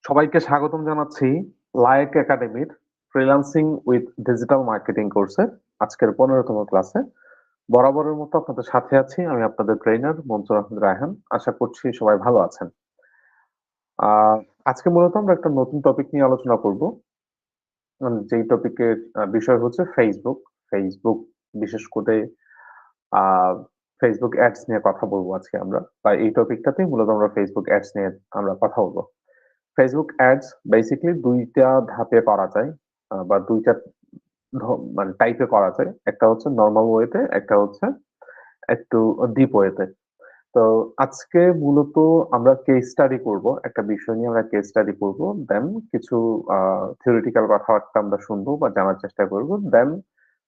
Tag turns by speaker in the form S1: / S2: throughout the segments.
S1: সবাইকে স্বাগতম জানাচ্ছি লায়েক একাডেমির ফ্রিল্যান্সিং উইথ ডিজিটাল মার্কেটিং কোর্সের আজকের 15তম ক্লাসে। বরাবরের মতো আপনাদের সাথে আছি আমি আপনাদের ট্রেইনার মনসুর আহমেদ রায়হান। আশা করছি সবাই ভালো আছেন। আহ, আজকে মূলত আমরা একটা নতুন টপিক নিয়ে আলোচনা করব। যেই টপিকের বিষয় হচ্ছে ফেসবুক। ফেসবুক বিশেষ করে আহ ফেসবুক অ্যাডস নিয়ে কথা বলবো আজকে আমরা, বা এই টপিকটাতেই মূলত আমরা ফেসবুক অ্যাডস নিয়ে আমরা কথা বলবো। ফেসবুক অ্যাডস বেসিক্যালি ২ টা ধাপে করা যায়, বা ২ টা মানে টাইপে করা যায়। একটা হচ্ছে নরমাল ওয়েতে, একটা হচ্ছে একটু ডিপ ওয়েতে। তো আজকে মূলত আমরা কেস স্টাডি করব। একটা বিষয় নিয়ে আমরা কেস স্টাডি করব। দেন কিছু থিওরিটিক্যাল কথাবার্তা আমরা শুনবো বা জানার চেষ্টা করব। দেন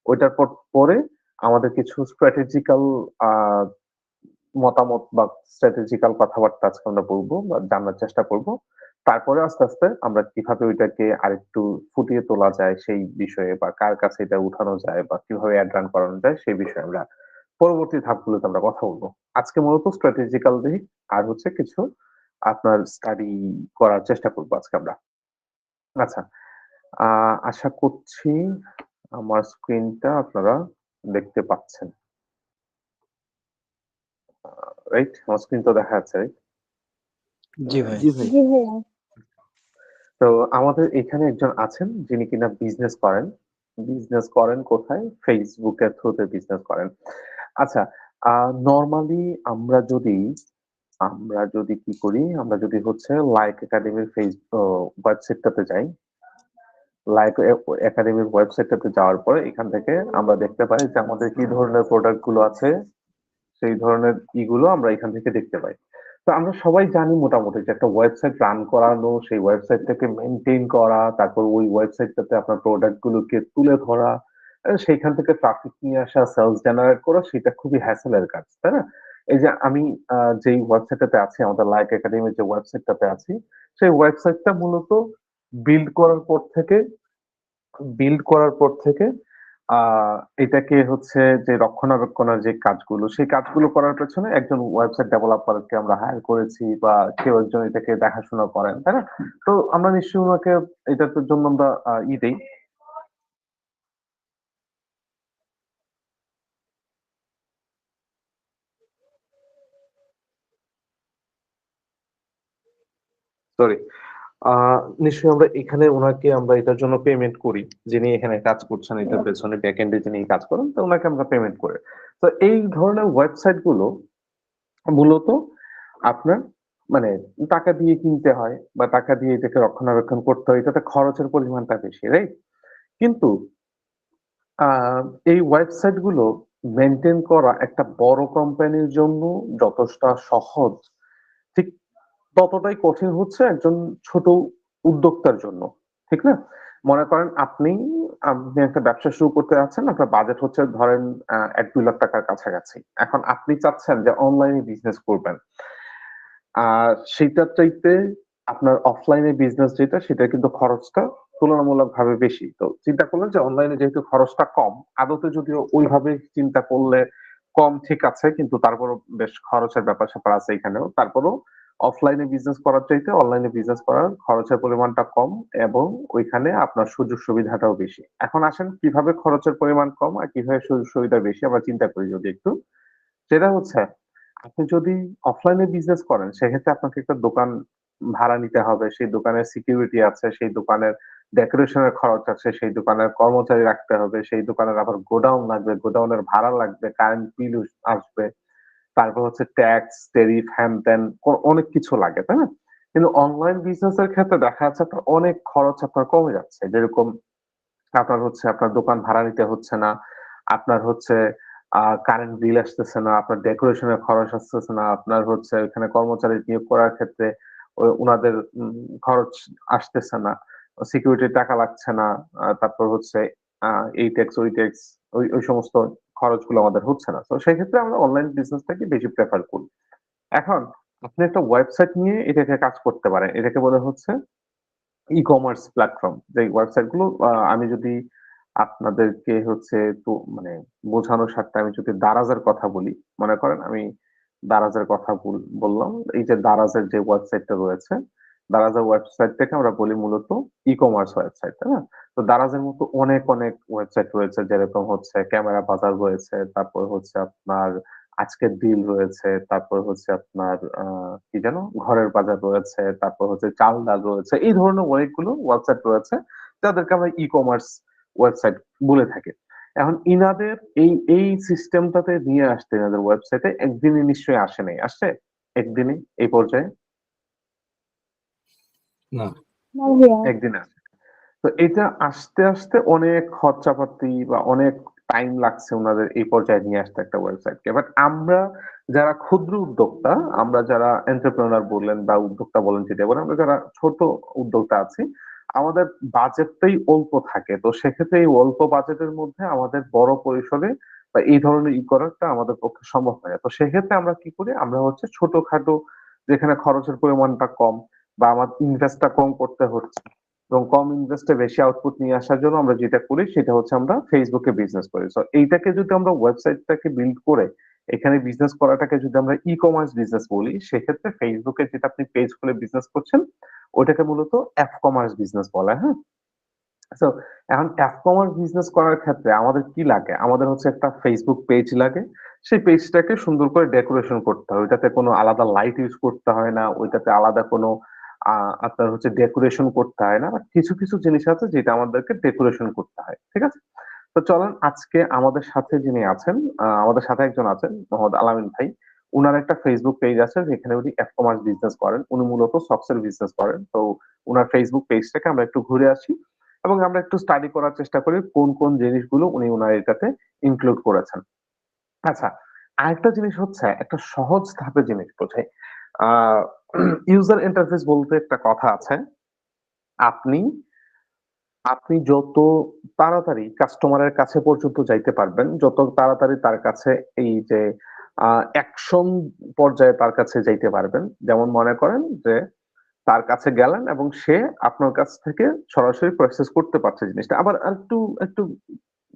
S1: ওইটার পরে আমাদের কিছু স্ট্র্যাটেজিক্যাল আ মতামত বা স্ট্র্যাটেজিক্যাল কথাবার্তা আজকে আমরা বলবো বা জানার চেষ্টা করব। তারপরে আস্তে, আস্তে আমরা কিভাবে ওইটাকে আরেকটু ফুটিয়ে তোলা যায় সেই বিষয়ে, বা কার কাছে এটা উঠানো যায় বা কিভাবে অ্যাড রান করানো যায় সেই বিষয়ে আমরা পরবর্তী ধাপগুলোতে আমরা কথা বলবো। আজকে মূলত স্ট্র্যাটেজিক্যাল দিক আর হচ্ছে কিছু আপনার স্টাডি করার চেষ্টা করব আজকে আমরা। আচ্ছা, আশা করছি আমার স্ক্রিনটা আপনারা দেখতে পাচ্ছেন। রাইট? আমার স্ক্রিন তো দেখা যাচ্ছে, রাইট?
S2: জি ভাই।
S3: জি ভাই।
S4: জি ভাইয়া।
S1: তো আমাদের এখানে একজন আছেন যিনি কিনা বিজনেস করেন। বিজনেস করেন কোথায়? Facebook এর থ্রুতে বিজনেস করেন। আচ্ছা, নরমালি আমরা যদি কি করি? আমরা যদি হচ্ছে লাইক একাডেমির ওয়েবসাইটটাতে যাই। লাইক একাডেমির ওয়েবসাইটটাতে যাওয়ার পরে এখান থেকে আমরা দেখতে পাই যে আমাদের কি ধরনের প্রোডাক্ট গুলো আছে, সেই ধরনের ইগুলো আমরা এখান থেকে দেখতে পাই। তো আমরা সবাই জানি মোটামুটি যে একটা ওয়েবসাইট রান করানো, সেই ওয়েবসাইটটাকে মেইনটেইন করা, তারপর ওই ওয়েবসাইটটাতে আপনার প্রোডাক্ট গুলোকে তুলে ধরা, সেইখান থেকে ট্রাফিক নিয়ে আসা, সেলস জেনারেট করা, সেটা খুবই হ্যাসেলের কাজ, তাই না? এই যে আমি যেই ওয়েবসাইটটাতে আছি, আমাদের লাইক একাডেমির যে ওয়েবসাইটটাতে আছি, সেই ওয়েবসাইটটা মূলত বিল্ড করার পর থেকে বিল্ড করার পর থেকে আ এটাকে হচ্ছে যে রক্ষণাবেক্ষণের যে কাজগুলো, সেই কাজগুলো করার পেছনে একজন ওয়েবসাইট ডেভেলপারকে আমরা হায়ার করেছি, বা কেউ একজন এটাকে দেখাশোনা করেন, তাই না? তো আমরা নিশ্চয়ই উনাকে এটার জন্য আমরা দেই। সরি। আ নিশ্চয়ই আমরা এখানে উনাকে আমরা এটার জন্য পেমেন্ট করি। যিনি এখানে কাজ করছেন এটার পেছনে ব্যাক এন্ডে যিনি কাজ করেন, তো উনাকে আমরা পেমেন্ট করি। তো এই ধরনের ওয়েবসাইট গুলো মূলত আপনার মানে টাকা দিয়ে কিনতে হয়, বা টাকা দিয়ে এটাকে রক্ষণাবেক্ষণ করতে হয়। এটাতে খরচের পরিমাণটা বেশি, রাইট? কিন্তু আ এই ওয়েবসাইট গুলো মেইনটেইন করা একটা বড় কোম্পানির জন্য যতটা সহজ, ঠিক ততটাই কঠিন হচ্ছে একজন ছোট উদ্যোক্তার জন্য। ঠিক না? মনে করেন আপনি একটা ব্যবসা শুরু করতে যাচ্ছেন, আপনার বাজেট হচ্ছে ধরেন ৳১-২ লাখ টাকার কাছাকাছি। এখন আপনি চাচ্ছেন যে অনলাইনে বিজনেস করবেন। সেইটার চাইতে আপনার অফলাইনে বিজনেস যেটা, সেটার কিন্তু খরচটা তুলনামূলকভাবে বেশি। তো চিন্তা করলেন যে অনলাইনে যেহেতু খরচটা কম, আদতে যদিও ওইভাবে চিন্তা করলে কম ঠিক আছে, কিন্তু তারপরও বেশ খরচের ব্যাপার-স্যাপার আছে এখানেও। তারপরেও অফলাইনে বিজনেস করার চাইতে অনলাইনে বিজনেস করার খরচের পরিমাণটা কম, এবং ওইখানে আপনার সুযোগ সুবিধাটাও বেশি। এখন আসেন কিভাবে খরচের পরিমাণ কম আর কিভাবে সুযোগ সুবিধা বেশি আমরা চিন্তা করি যদি একটু। সেটা হচ্ছে আপনি যদি অফলাইনে বিজনেস করেন, সেক্ষেত্রে আপনাকে একটা দোকান ভাড়া নিতে হবে। সেই দোকানের সিকিউরিটি আছে, সেই দোকানের ডেকোরেশনের খরচ আছে, সেই দোকানের কর্মচারী রাখতে হবে, সেই দোকানের আবার গোডাউন লাগবে, গোডাউনের ভাড়া লাগবে, কারেন্ট বিল আসবে। তারপর হচ্ছে ট্যাক্স, ট্যারিফ, হ্যান-ত্যান অনেক কিছু লাগে, তাই না? কিন্তু অনলাইন বিজনেস এর ক্ষেত্রে দেখা যাচ্ছে আপনার অনেক খরচ আপনার কমে যাচ্ছে। যেরকম আপনার হচ্ছে আপনার দোকান ভাড়া নিতে হচ্ছে না। আপনার হচ্ছে কারেন্ট বিল আসতেছে না, আপনার ডেকোরেশন এর খরচ আসতেছে না, আপনার হচ্ছে ওইখানে কর্মচারী নিয়োগ করার ক্ষেত্রে উনাদের খরচ আসতেছে না। সিকিউরিটির টাকা লাগছে না। তারপর হচ্ছে আ এই ট্যাক্স, ওই ট্যাক্স, ওই সমস্ত খরচগুলো আমাদের হচ্ছে না। তো সেক্ষেত্রে আমরা অনলাইন বিজনেসটাকে বেশি প্রেফার করি। এখন আপনি একটা ওয়েবসাইট নিয়ে এটাকে কাজ করতে পারেন। এটাকে বলা হচ্ছে ই-কমার্স প্ল্যাটফর্ম। যে ওয়েবসাইট গুলো আমি যদি আপনাদেরকে হচ্ছে মানে বোঝানোর স্বার্থে আমি যদি দারাজের কথা বলি, মনে করেন আমি দারাজের কথা বললাম। এই যে দারাজের যে ওয়েবসাইটটা রয়েছে, দারাজের ওয়েবসাইটটাকে আমরা বলি মূলত ই-কমার্স ওয়েবসাইট, তাই না? তো দারাজের মতো অনেক অনেক ওয়েবসাইট রয়েছে, যেরকম হচ্ছে ক্যামেরা বাজার রয়েছে, তারপর হচ্ছে আপনার আজকের ডিল রয়েছে, তারপর হচ্ছে আপনার কি যেন ঘরের বাজার রয়েছে, তারপর হচ্ছে চাল ডাল রয়েছে। এই ধরনের অনেকগুলো ওয়েবসাইট রয়েছে যাদেরকে আমরা ই-কমার্স ওয়েবসাইট বলে থাকি। এখন ইনাদের এই সিস্টেমটাতে নিয়ে আসতে ইনাদের ওয়েবসাইটে একদিনে নিশ্চয়ই আসে নাই, আসছে একদিনে এই পর্যায়ে
S2: না।
S3: না ভাইয়া।
S1: একদিনে আসে। তো এটা আসতে আসতে অনেক খরচাপাতি বা অনেক টাইম লাগছে ওনাদের এই পর্যায়ে নিয়ে আসতে একটা ওয়েবসাইটকে। বাট আমরা যারা ক্ষুদ্র উদ্যোক্তা, আমরা যারা এন্টারপ্রেনার বললেন বা উদ্যোক্তা বলেন যেটা বলেন, আমরা যারা ছোট উদ্যোক্তা আছি, আমাদের বাজেটটাই অল্প থাকে। তো সেক্ষেত্রে এই অল্প বাজেটের মধ্যে আমাদের বড় পরিসরে বা এই ধরনের করাটা আমাদের পক্ষে সম্ভব হয় না। তো সেক্ষেত্রে আমরা কি করি, আমরা হচ্ছে ছোটখাটো, যেখানে খরচের পরিমাণটা কম বা আমার ইনভেস্টটা কম করতে হচ্ছে এবং কম ইনভেস্টে বেশি আউটপুট নিয়ে আসার জন্য আমরা যেটা করি সেটা হচ্ছে আমরা ফেসবুকে বিজনেস করি। সো এইটাকে যদি আমরা ওয়েবসাইটটাকে বিল্ড করে এখানে বিজনেস করাটাকে যদি আমরা ই কমার্স বিজনেস বলি, সেক্ষেত্রে ফেসবুকে যেটা আপনি পেজ খুলে বিজনেস করছেন ওইটাকে মূলত অ্যাপ কমার্স বিজনেস বলে, হ্যাঁ? সো এখন অ্যাপ কমার্স বিজনেস করার ক্ষেত্রে আমাদের কি লাগে, আমাদের হচ্ছে একটা ফেসবুক পেজ লাগে। সেই পেজটাকে সুন্দর করে ডেকোরেশন করতে হয়, ওইটাতে কোনো আলাদা লাইট ইউজ করতে হয় না, ওইটাতে আলাদা কোনো আপনার হচ্ছে ডেকোরেশন করতে হয় না। কিছু কিছু জিনিস আছে যেটা আমাদেরকে ডেকোরেশন করতে হয়, ঠিক আছে? তো চলেন আজকে আমাদের সাথে যিনি আছেন, আমাদের সাথে একজন আছেন মোহাম্মদ আলামিন ভাই। উনার একটা ফেসবুক পেজ আছে যেখানে উনি ই কমার্স বিজনেস করেন, উনি মূলত সফটওয়্যার বিজনেস করেন। তো উনার ফেসবুক পেজটাকে আমরা একটু ঘুরে আসি এবং আমরা একটু স্টাডি করার চেষ্টা করি কোন কোন জিনিসগুলো উনি উনার এটাতে ইনক্লুড করেছেন। আচ্ছা, আরেকটা জিনিস হচ্ছে একটা সহজ ধাপে জিনিস বোঝাই। আহ ইউজার ইন্টারফেস বলতে একটা কথা আছে। আপনি আপনি যত তাড়াতাড়ি কাস্টমারের কাছে পর্যন্ত যাইতে পারবেন, যত তাড়াতাড়ি তার কাছে এই যে অ্যাকশন পর্যায়ে তার কাছে যাইতে পারবেন। যেমন মনে করেন যে তার কাছে গেলেন এবং সে আপনার কাছ থেকে সরাসরি প্রসেস করতে পারছে জিনিসটা। আবার আরেকটু একটু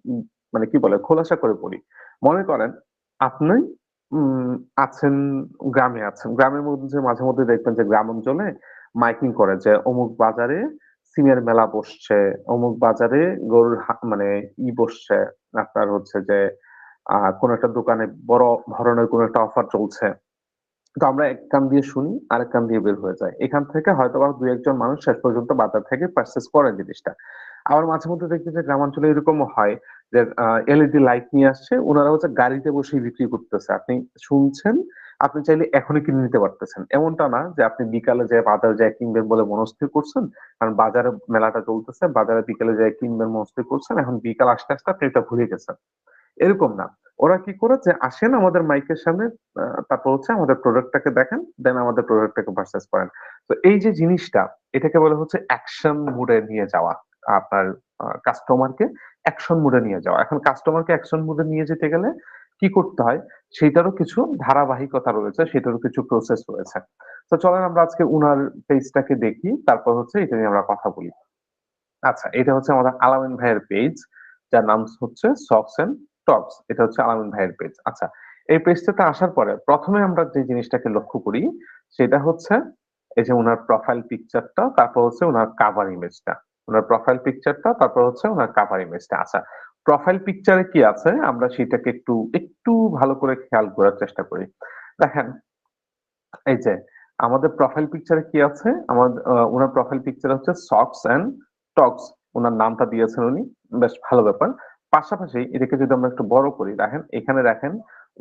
S1: উম মানে কি বলে খোলাসা করে বলি। মনে করেন আপনি উম আছেন, গ্রামে আছেন। গ্রামের মধ্যে মাঝে মধ্যে দেখবেন যে গ্রাম অঞ্চলে মাইকিং করে যে অমুক বাজারে সিমের মেলা বসছে, অমুক বাজারে গরুর মানে বসছে। আপনার হচ্ছে যে কোন একটা দোকানে বড় ধরনের কোন একটা অফার চলছে। তো আমরা এক কান দিয়ে শুনি, আরেক কান দিয়ে বের হয়ে যায়। এখান থেকে হয়তোবা ২-১ জন মানুষ শেষ পর্যন্ত বাজার থেকে পারচেজ করে জিনিসটা। আবার মাঝে মধ্যে দেখবেন যে গ্রামাঞ্চলে এরকমও হয় যে এলইডি লাইট নিয়ে আসছে, উনারা হচ্ছে গাড়িতে বসেই বিক্রি করতেছে। আপনি শুনছেন, আপনি চাইলে এখনই কিনে নিতে পারতেছেন। এমনটা না যে আপনি বিকালে যেয়ে বাজারে যেয়ে কিনবেন বলে মনস্থির করছেন। কারণ বাজারে মেলাটা চলতেছে, বাজারে বিকালে যেয়ে কিনবেন মনস্থির করছেন। এখন বিকাল আসতে, আসতে আপনি এটা ভুলে গেছেন। এরকম না। ওরা কি করেছে, আসেন আমাদের মাইকের সামনে, তারপর হচ্ছে আমাদের প্রোডাক্টটাকে দেখেন, দেন আমাদের প্রোডাক্টটাকে পারচেজ করেন। তো এই যে জিনিসটা, এটাকে বলা হচ্ছে অ্যাকশন মুড এ নিয়ে যাওয়া। আপনার কাস্টমারকে অ্যাকশন মুড এ নিয়ে যাওয়া। এখন কাস্টমারকে অ্যাকশন মুড এ নিয়ে যেতে গেলে কি করতে হয়? সেটারও কিছু ধারাবাহিকতা রয়েছে, সেটারও কিছু প্রসেস রয়েছে। তো চলেন আমরা আজকে উনার পেজটাকে দেখি, তারপর হচ্ছে এটা নিয়ে আমরা কথা বলি। আচ্ছা, এটা হচ্ছে আমাদের আলামিন ভাইয়ের পেজ, যার নাম হচ্ছে সক্স এন্ড টপস। এটা হচ্ছে আলামিন ভাইয়ের পেজ। আচ্ছা, এই পেজটাতে আসার পরে প্রথমে আমরা যে জিনিসটাকে লক্ষ্য করি সেটা হচ্ছে এই যে উনার প্রোফাইল পিকচারটা, তারপর হচ্ছে উনার কাভার ইমেজটা। উনার প্রোফাইল পিকচারটা, তারপর হচ্ছে উনার কাভার ইমেজটা। আচ্ছা, প্রোফাইল পিকচারে কি আছে আমরা সেটাকে একটু একটু ভালো করে খেয়াল করার চেষ্টা করি। দেখেন, এই যে আমাদের প্রোফাইল পিকচারে কি আছে, আমাদের উনার প্রোফাইল পিকচার হচ্ছে সক্স এন্ড টক্স, উনার নামটা দিয়েছেন উনি, বেশ ভালো ব্যাপার। পাশাপাশি এটাকে যদি আমরা একটু বড় করি, দেখেন এখানে দেখেন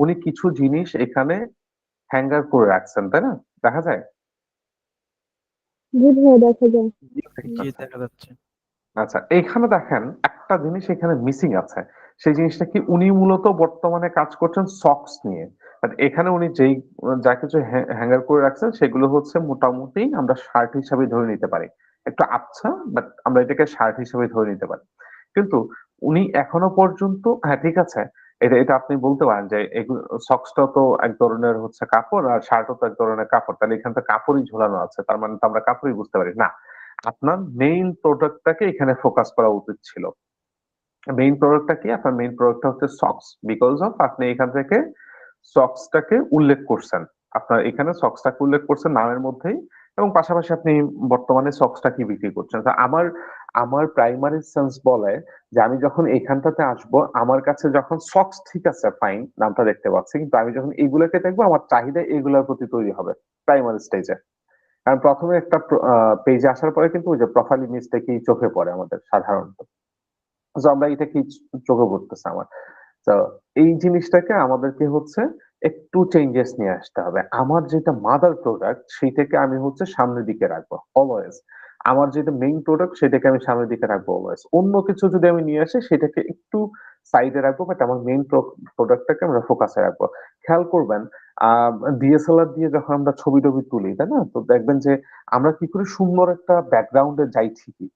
S1: উনি কিছু জিনিস এখানে হ্যাঙ্গার করে রাখছেন, তাই না? দেখা যায়?
S3: জি ভাইয়া, দেখা যায়।
S2: জি,
S1: আচ্ছা
S2: দেখা যাচ্ছে।
S1: আচ্ছা, এইখানে দেখেন একটা জিনিস এখানে মিসিং আছে। সেই জিনিসটা কি, উনি মূলত বর্তমানে কাজ করছেন সক্স নিয়ে। বাট এখানে উনি যেই যা কিছু হ্যাঙ্গার করে রাখছেন সেগুলো হচ্ছে মোটামুটি আমরা শার্ট হিসাবে ধরে নিতে পারি। একটু আচ্ছা, বাট আমরা এটাকে শার্ট হিসেবে ধরে নিতে পারি। কিন্তু উনি এখনো পর্যন্ত, হ্যাঁ ঠিক আছে, এটা এটা আপনি বলতে পারেন যে এগুলো, সক্সটা তো এক ধরনের হচ্ছে কাপড় আর শার্টও তো এক ধরনের কাপড়, তাহলে এখানে তো কাপড়ই ঝোলানো আছে, তার মানে তো আমরা কাপড়ই বুঝতে পারি না। আপনার মেইন প্রোডাক্টটাকে এখানে ফোকাস করা উচিত ছিল। মেইন প্রোডাক্টটা কি? আপনার মেইন প্রোডাক্টটা হচ্ছে সক্স। বিকজ অফ আপনি এখান থেকে সক্সটাকে উল্লেখ করছেন। আপনার এখানে সক্সটাকে উল্লেখ করছেন নামের মধ্যেই, এবং পাশাপাশি আপনি বর্তমানে সক্সটা কি বিক্রি করছেন। তো আমার আমার প্রাইমারি সেন্স বলে যে আমি যখন এইখানটাতে আসবো, আমার কাছে যখন সক্স ঠিক আছে ফাইন, নামটা দেখতে পাচ্ছি। কিন্তু আমি যখন এইগুলাকে দেখবো আমার চাহিদা এগুলোর প্রতি তৈরি হবে প্রাইমারি স্টেজে। কারণ ১ম এ একটা পেজে আসার পরে কিন্তু ওই যে প্রোফাইল ইমেজটাকেই চোখে পড়ে আমাদের সাধারণত। সো আমরা এটাকেই চোখে পড়তেছে আমার। তো এই জিনিসটাকে আমাদেরকে হচ্ছে একটু চেঞ্জেস নিয়ে আসতে হবে। আমার যেটা মাদার প্রোডাক্ট সেইটাকে আমি হচ্ছে সামনের দিকে রাখবো অলওয়েজ। আমার যেটা মেইন প্রোডাক্ট সেটাকে আমি সামনের দিকে রাখবো অলওয়েজ। অন্য কিছু যদি আমি নিয়ে আসি সেটাকে একটু সাইডে রাখবো, বাট আমার মেইন প্রোডাক্টটাকে আমরা ফোকাসে রাখবো। খেয়াল করবেন আ ডিএসএলআর দিয়ে যখন আমরা ছবি-টবি তুলি, তাই না? তো দেখবেন যে আমরা কি করি সুন্দর একটা ব্যাকগ্রাউন্ড এ যাই ঠিকই।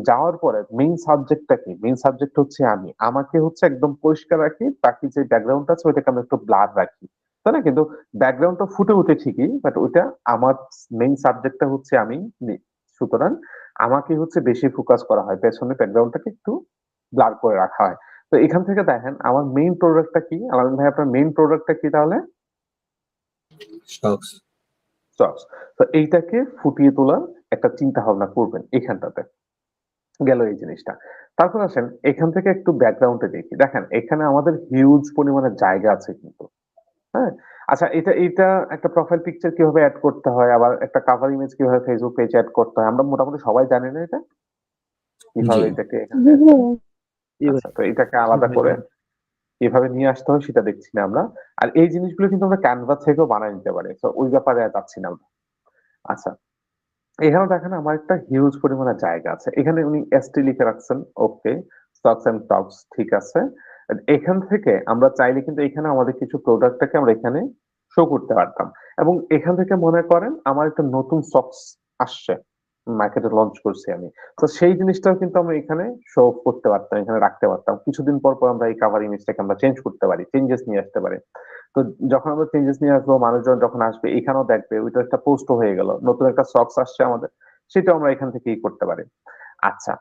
S1: যাওয়ার পরে মেইন সাবজেক্টটা কি? মেইন সাবজেক্ট হচ্ছে আমি। আমাকে হচ্ছে একদম পরিষ্কার রাখি। বাকি যে ব্যাকগ্রাউন্ড আছে ওইটাকে আমরা একটু ব্লার রাখি। তাই না? কিন্তু ব্যাকগ্রাউন্ডটা ফুটে ওঠে ঠিকই। বাট ওইটা আমার মেইন সাবজেক্টটা হচ্ছে আমি। সুতরাং আমাকে হচ্ছে বেশি ফোকাস করা হয়। পেছনের ব্যাকগ্রাউন্ডটাকে একটু ব্লার করে রাখা হয়। তো এখান থেকে দেখেন আমার মেইন প্রোডাক্টটা কি? আলামিন ভাই আপনার মেইন প্রোডাক্টটা কি তাহলে?
S2: সক্স।
S1: সক্স। তো এইটাকে ফুটিয়ে তোলার একটা চিন্তা ভাবনা করবেন এখানটাতে। গেল এই জিনিসটা। তারপর আসেন এখান থেকে একটু ব্যাকগ্রাউন্ডে দেখি। দেখেন এখানে আমাদের হিউজ পরিমাণে জায়গা আছে কিন্তু। হ্যাঁ? আচ্ছা এটা একটা প্রোফাইল পিকচার কিভাবে এড করতে হয়, আবার একটা কভার ইমেজ কিভাবে Facebook পেজে এড করতে হয়। আমরা মোটামুটি সবাই জানি না এটা?
S2: জি।
S1: কিভাবে এটাকে এখানে এড
S2: জি ভাই।
S1: আচ্ছা তো এটাকে
S2: জি
S1: আলাদা
S2: ভাই
S1: করে
S2: বলেন।
S1: কিভাবে নিয়ে আসতে হয় সেটা দেখছি না আমরা। আর এই জিনিসগুলো কিন্তু আমরা Canva থেকেও বানায় নিতে পারি। সো ওই ব্যাপারে আর যাচ্ছি না আমরা। আচ্ছা। এখানেও দেখেন আমার একটা হিউজ পরিমাণে জায়গা আছে। এখানে উনি এসটি লিখে রাখছেন। ওকে। স্টকস অ্যান্ড টকস ঠিক আছে। এখান থেকে আমরা চাইলে কিন্তু এখানে আমাদের কিছু প্রোডাক্টটাকে আমরা এখানে শো করতে পারতাম। এবং এখান থেকে মনে করেন আমার একটা নতুন সক্স আসছে। মার্কেটে লঞ্চ করছি আমি। তো সেই জিনিসটাও কিন্তু আমরা এখানে শো অফ করতে পারতাম, এখানে রাখতে পারতাম। কিছুদিন পর আমরা এই কভার ইমেজটাকে আমরা চেঞ্জ করতে পারি। চেঞ্জেস নিয়ে আসতে পারি। তো যখন আমরা চেঞ্জেস নিয়ে আসবো, মানুষজন যখন আসবে এখানেও দেখবে ওইটা একটা পোস্টও হয়ে গেল। নতুন একটা সক্স আসছে আমাদের। সেটাও আমরা এখান থেকেই করতে পারি। আচ্ছা,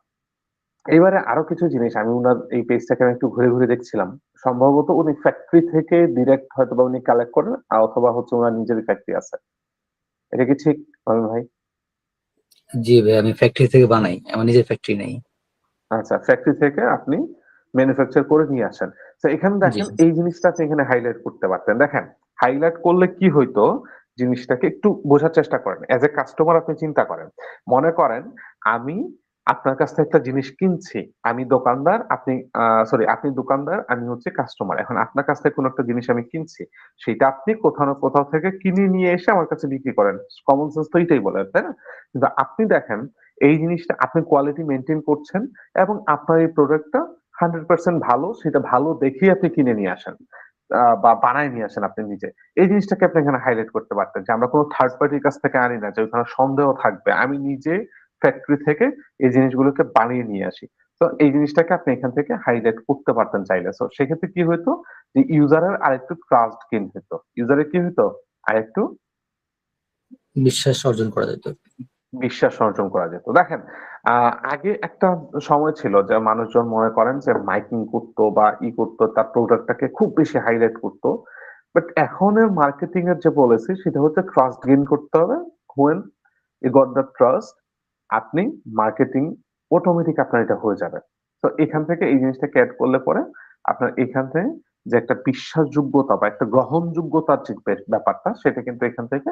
S1: এবারে আরো কিছু জিনিস আমি উনার এই পেজটাকে আমি একটু ঘুরে দেখছিলাম। সম্ভবত উনি ফ্যাক্টরি থেকে ডিরেক্ট হয়তোবা উনি কালেক্ট করেন অথবা হচ্ছে উনার নিজেরই ফ্যাক্টরি আছে। এটা কি ঠিক রবিন ভাই?
S2: জি ভাই, আমি ফ্যাক্টরি থেকে বানাই। আমার নিজের ফ্যাক্টরি নেই।
S1: আচ্ছা, ফ্যাক্টরি থেকে আপনি ম্যানুফ্যাকচার করে নিয়ে আসেন। তো এখানে
S2: জি।
S1: দেখেন এই জিনিসটা আপনি এখানে হাইলাইট করতে পারতেন। দেখেন, হাইলাইট করলে কি হইতো জিনিসটাকে একটু বোঝার চেষ্টা করেন। এজ এ কাস্টমার আপনি চিন্তা করেন। মনে করেন আমি আপনার কাছ থেকে একটা জিনিস কিনছি। আমি দোকানদার, আপনি সরি আপনি দোকানদার, আমি হচ্ছে কাস্টমার। এখন আপনার কাছ থেকে কোন একটা জিনিস আমি কিনছি। সেটা আপনি কোথাও না কোথাও থেকে কিনে নিয়ে এসে আমার কাছে বিক্রি করেন। কমন সেন্স তো এটাই বলে, তাই না? কিন্তু আপনি দেখেন এই জিনিসটা আপনি কোয়ালিটি মেইনটেইন করছেন এবং আপনার এই প্রোডাক্টটা 100% ভালো, সেটা ভালো দেখেই আপনি কিনে নিয়ে আসেন। বা বানায় নিয়ে আসেন আপনি নিজে। এই জিনিসটাকে আপনি এখানে হাইলাইট করতে পারতেন যে আমরা কোন থার্ড পার্টির কাছ থেকে আনি না যে ওখানে সন্দেহ থাকবে। আমি নিজে ফ্যাক্টরি থেকে এই জিনিসগুলোকে বানিয়ে নিয়ে আসি। তো এই জিনিসটাকে আপনি এখান থেকে হাইলাইট করতে পারতেন চাইলে। সো সেক্ষেত্রে কি হইতো যে ইউজারের আরেকটু ট্রাস্ট গেইন হইতো। ইউজারের কি হইতো? আরেকটু
S2: বিশ্বাস অর্জন করা যেত।
S1: বিশ্বাস অর্জন করা যেত। দেখেন, আগে একটা সময় ছিল যে মানুষজন মনে করেন যে মাইকিং করতো বা করতো তার প্রোডাক্টটাকে খুব বেশি হাইলাইট করতো। বাট এখনের মার্কেটিং এর যে পলিসি সেটা হচ্ছে ট্রাস্ট গেইন করতে হবে। when you got the trust আপনি মার্কেটিং অটোমেটিক আপনার এটা হয়ে যাবে। তো এখান থেকে এই জিনিসটাকে এড করলে পরে আপনার এখান থেকে যে একটা বিশ্বাসযোগ্যতা বা একটা গ্রহণযোগ্যতার যে ব্যাপারটা সেটা কিন্তু এখান থেকে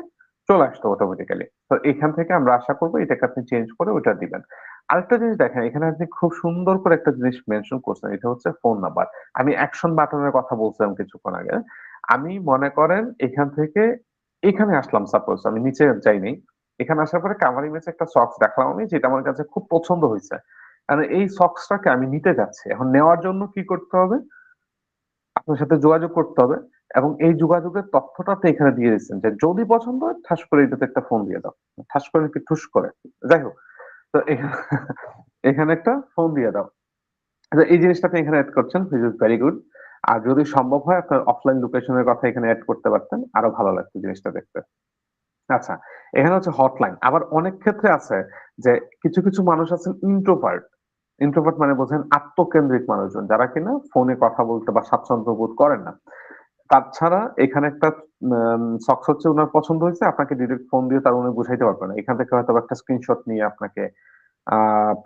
S1: চলে আসতো অটোমেটিক্যালি। তো এখান থেকে আমরা আশা করব এটাকে আপনি চেঞ্জ করে ওইটা দিবেন। আরেকটা জিনিস দেখেন এখানে আপনি খুব সুন্দর করে একটা জিনিস মেনশন করছেন। এটা হচ্ছে ফোন নাম্বার। আমি অ্যাকশন বাটনের কথা বলছিলাম কিছুক্ষণ আগে। আমি মনে করেন এখান থেকে এখানে আসলাম সাপোজ আমি নিচে যাইনি। এখানে আসার পরে কাভার ইমেজে একটা সক্স দেখলাম আমি যেটা আমার কাছে খুব পছন্দ হইছে। কারণ এই সক্সটাকে আমি নিতে যাচ্ছি। এখন নেওয়ার জন্য কি করতে হবে? আপনার সাথে যোগাযোগ করতে হবে এবং এই যোগাযোগের তথ্যটা আপনি এখানে দিয়ে দিচ্ছেন যে যদি পছন্দ হয় ঠাস করে এটাতে একটা ফোন দিয়ে দাও। ঠাস করে কি ঠুস করে। যাই হোক। তো এখানে একটা ফোন দিয়ে দাও। আচ্ছা এই জিনিসটা আপনি এখানে এড করছেন which is very good. আর যদি সম্ভব হয় আপনার অফলাইন লোকেশনের কথা এখানে এড করতে পারতেন। আরো ভালো লাগতো জিনিসটা দেখতে। আচ্ছা, এখানে হচ্ছে হটলাইন। আবার অনেক ক্ষেত্রে আছে যে কিছু মানুষ আছেন ইন্ট্রোভার্ট। ইন্ট্রোভার্ট মানে বোঝেন আত্মকেন্দ্রিক মানুষজন যারা কিনা ফোনে কথা বলতে বা স্বাচ্ছন্দ্য বোধ করেন না। তাছাড়া এখানে একটা সক্স হচ্ছে উনার পছন্দ হয়েছে, আপনাকে ডিরেক্ট ফোন দিয়ে তার উনি বুঝাইতে পারবে না। এখান থেকে হয়তো একটা স্ক্রিনশট নিয়ে আপনাকে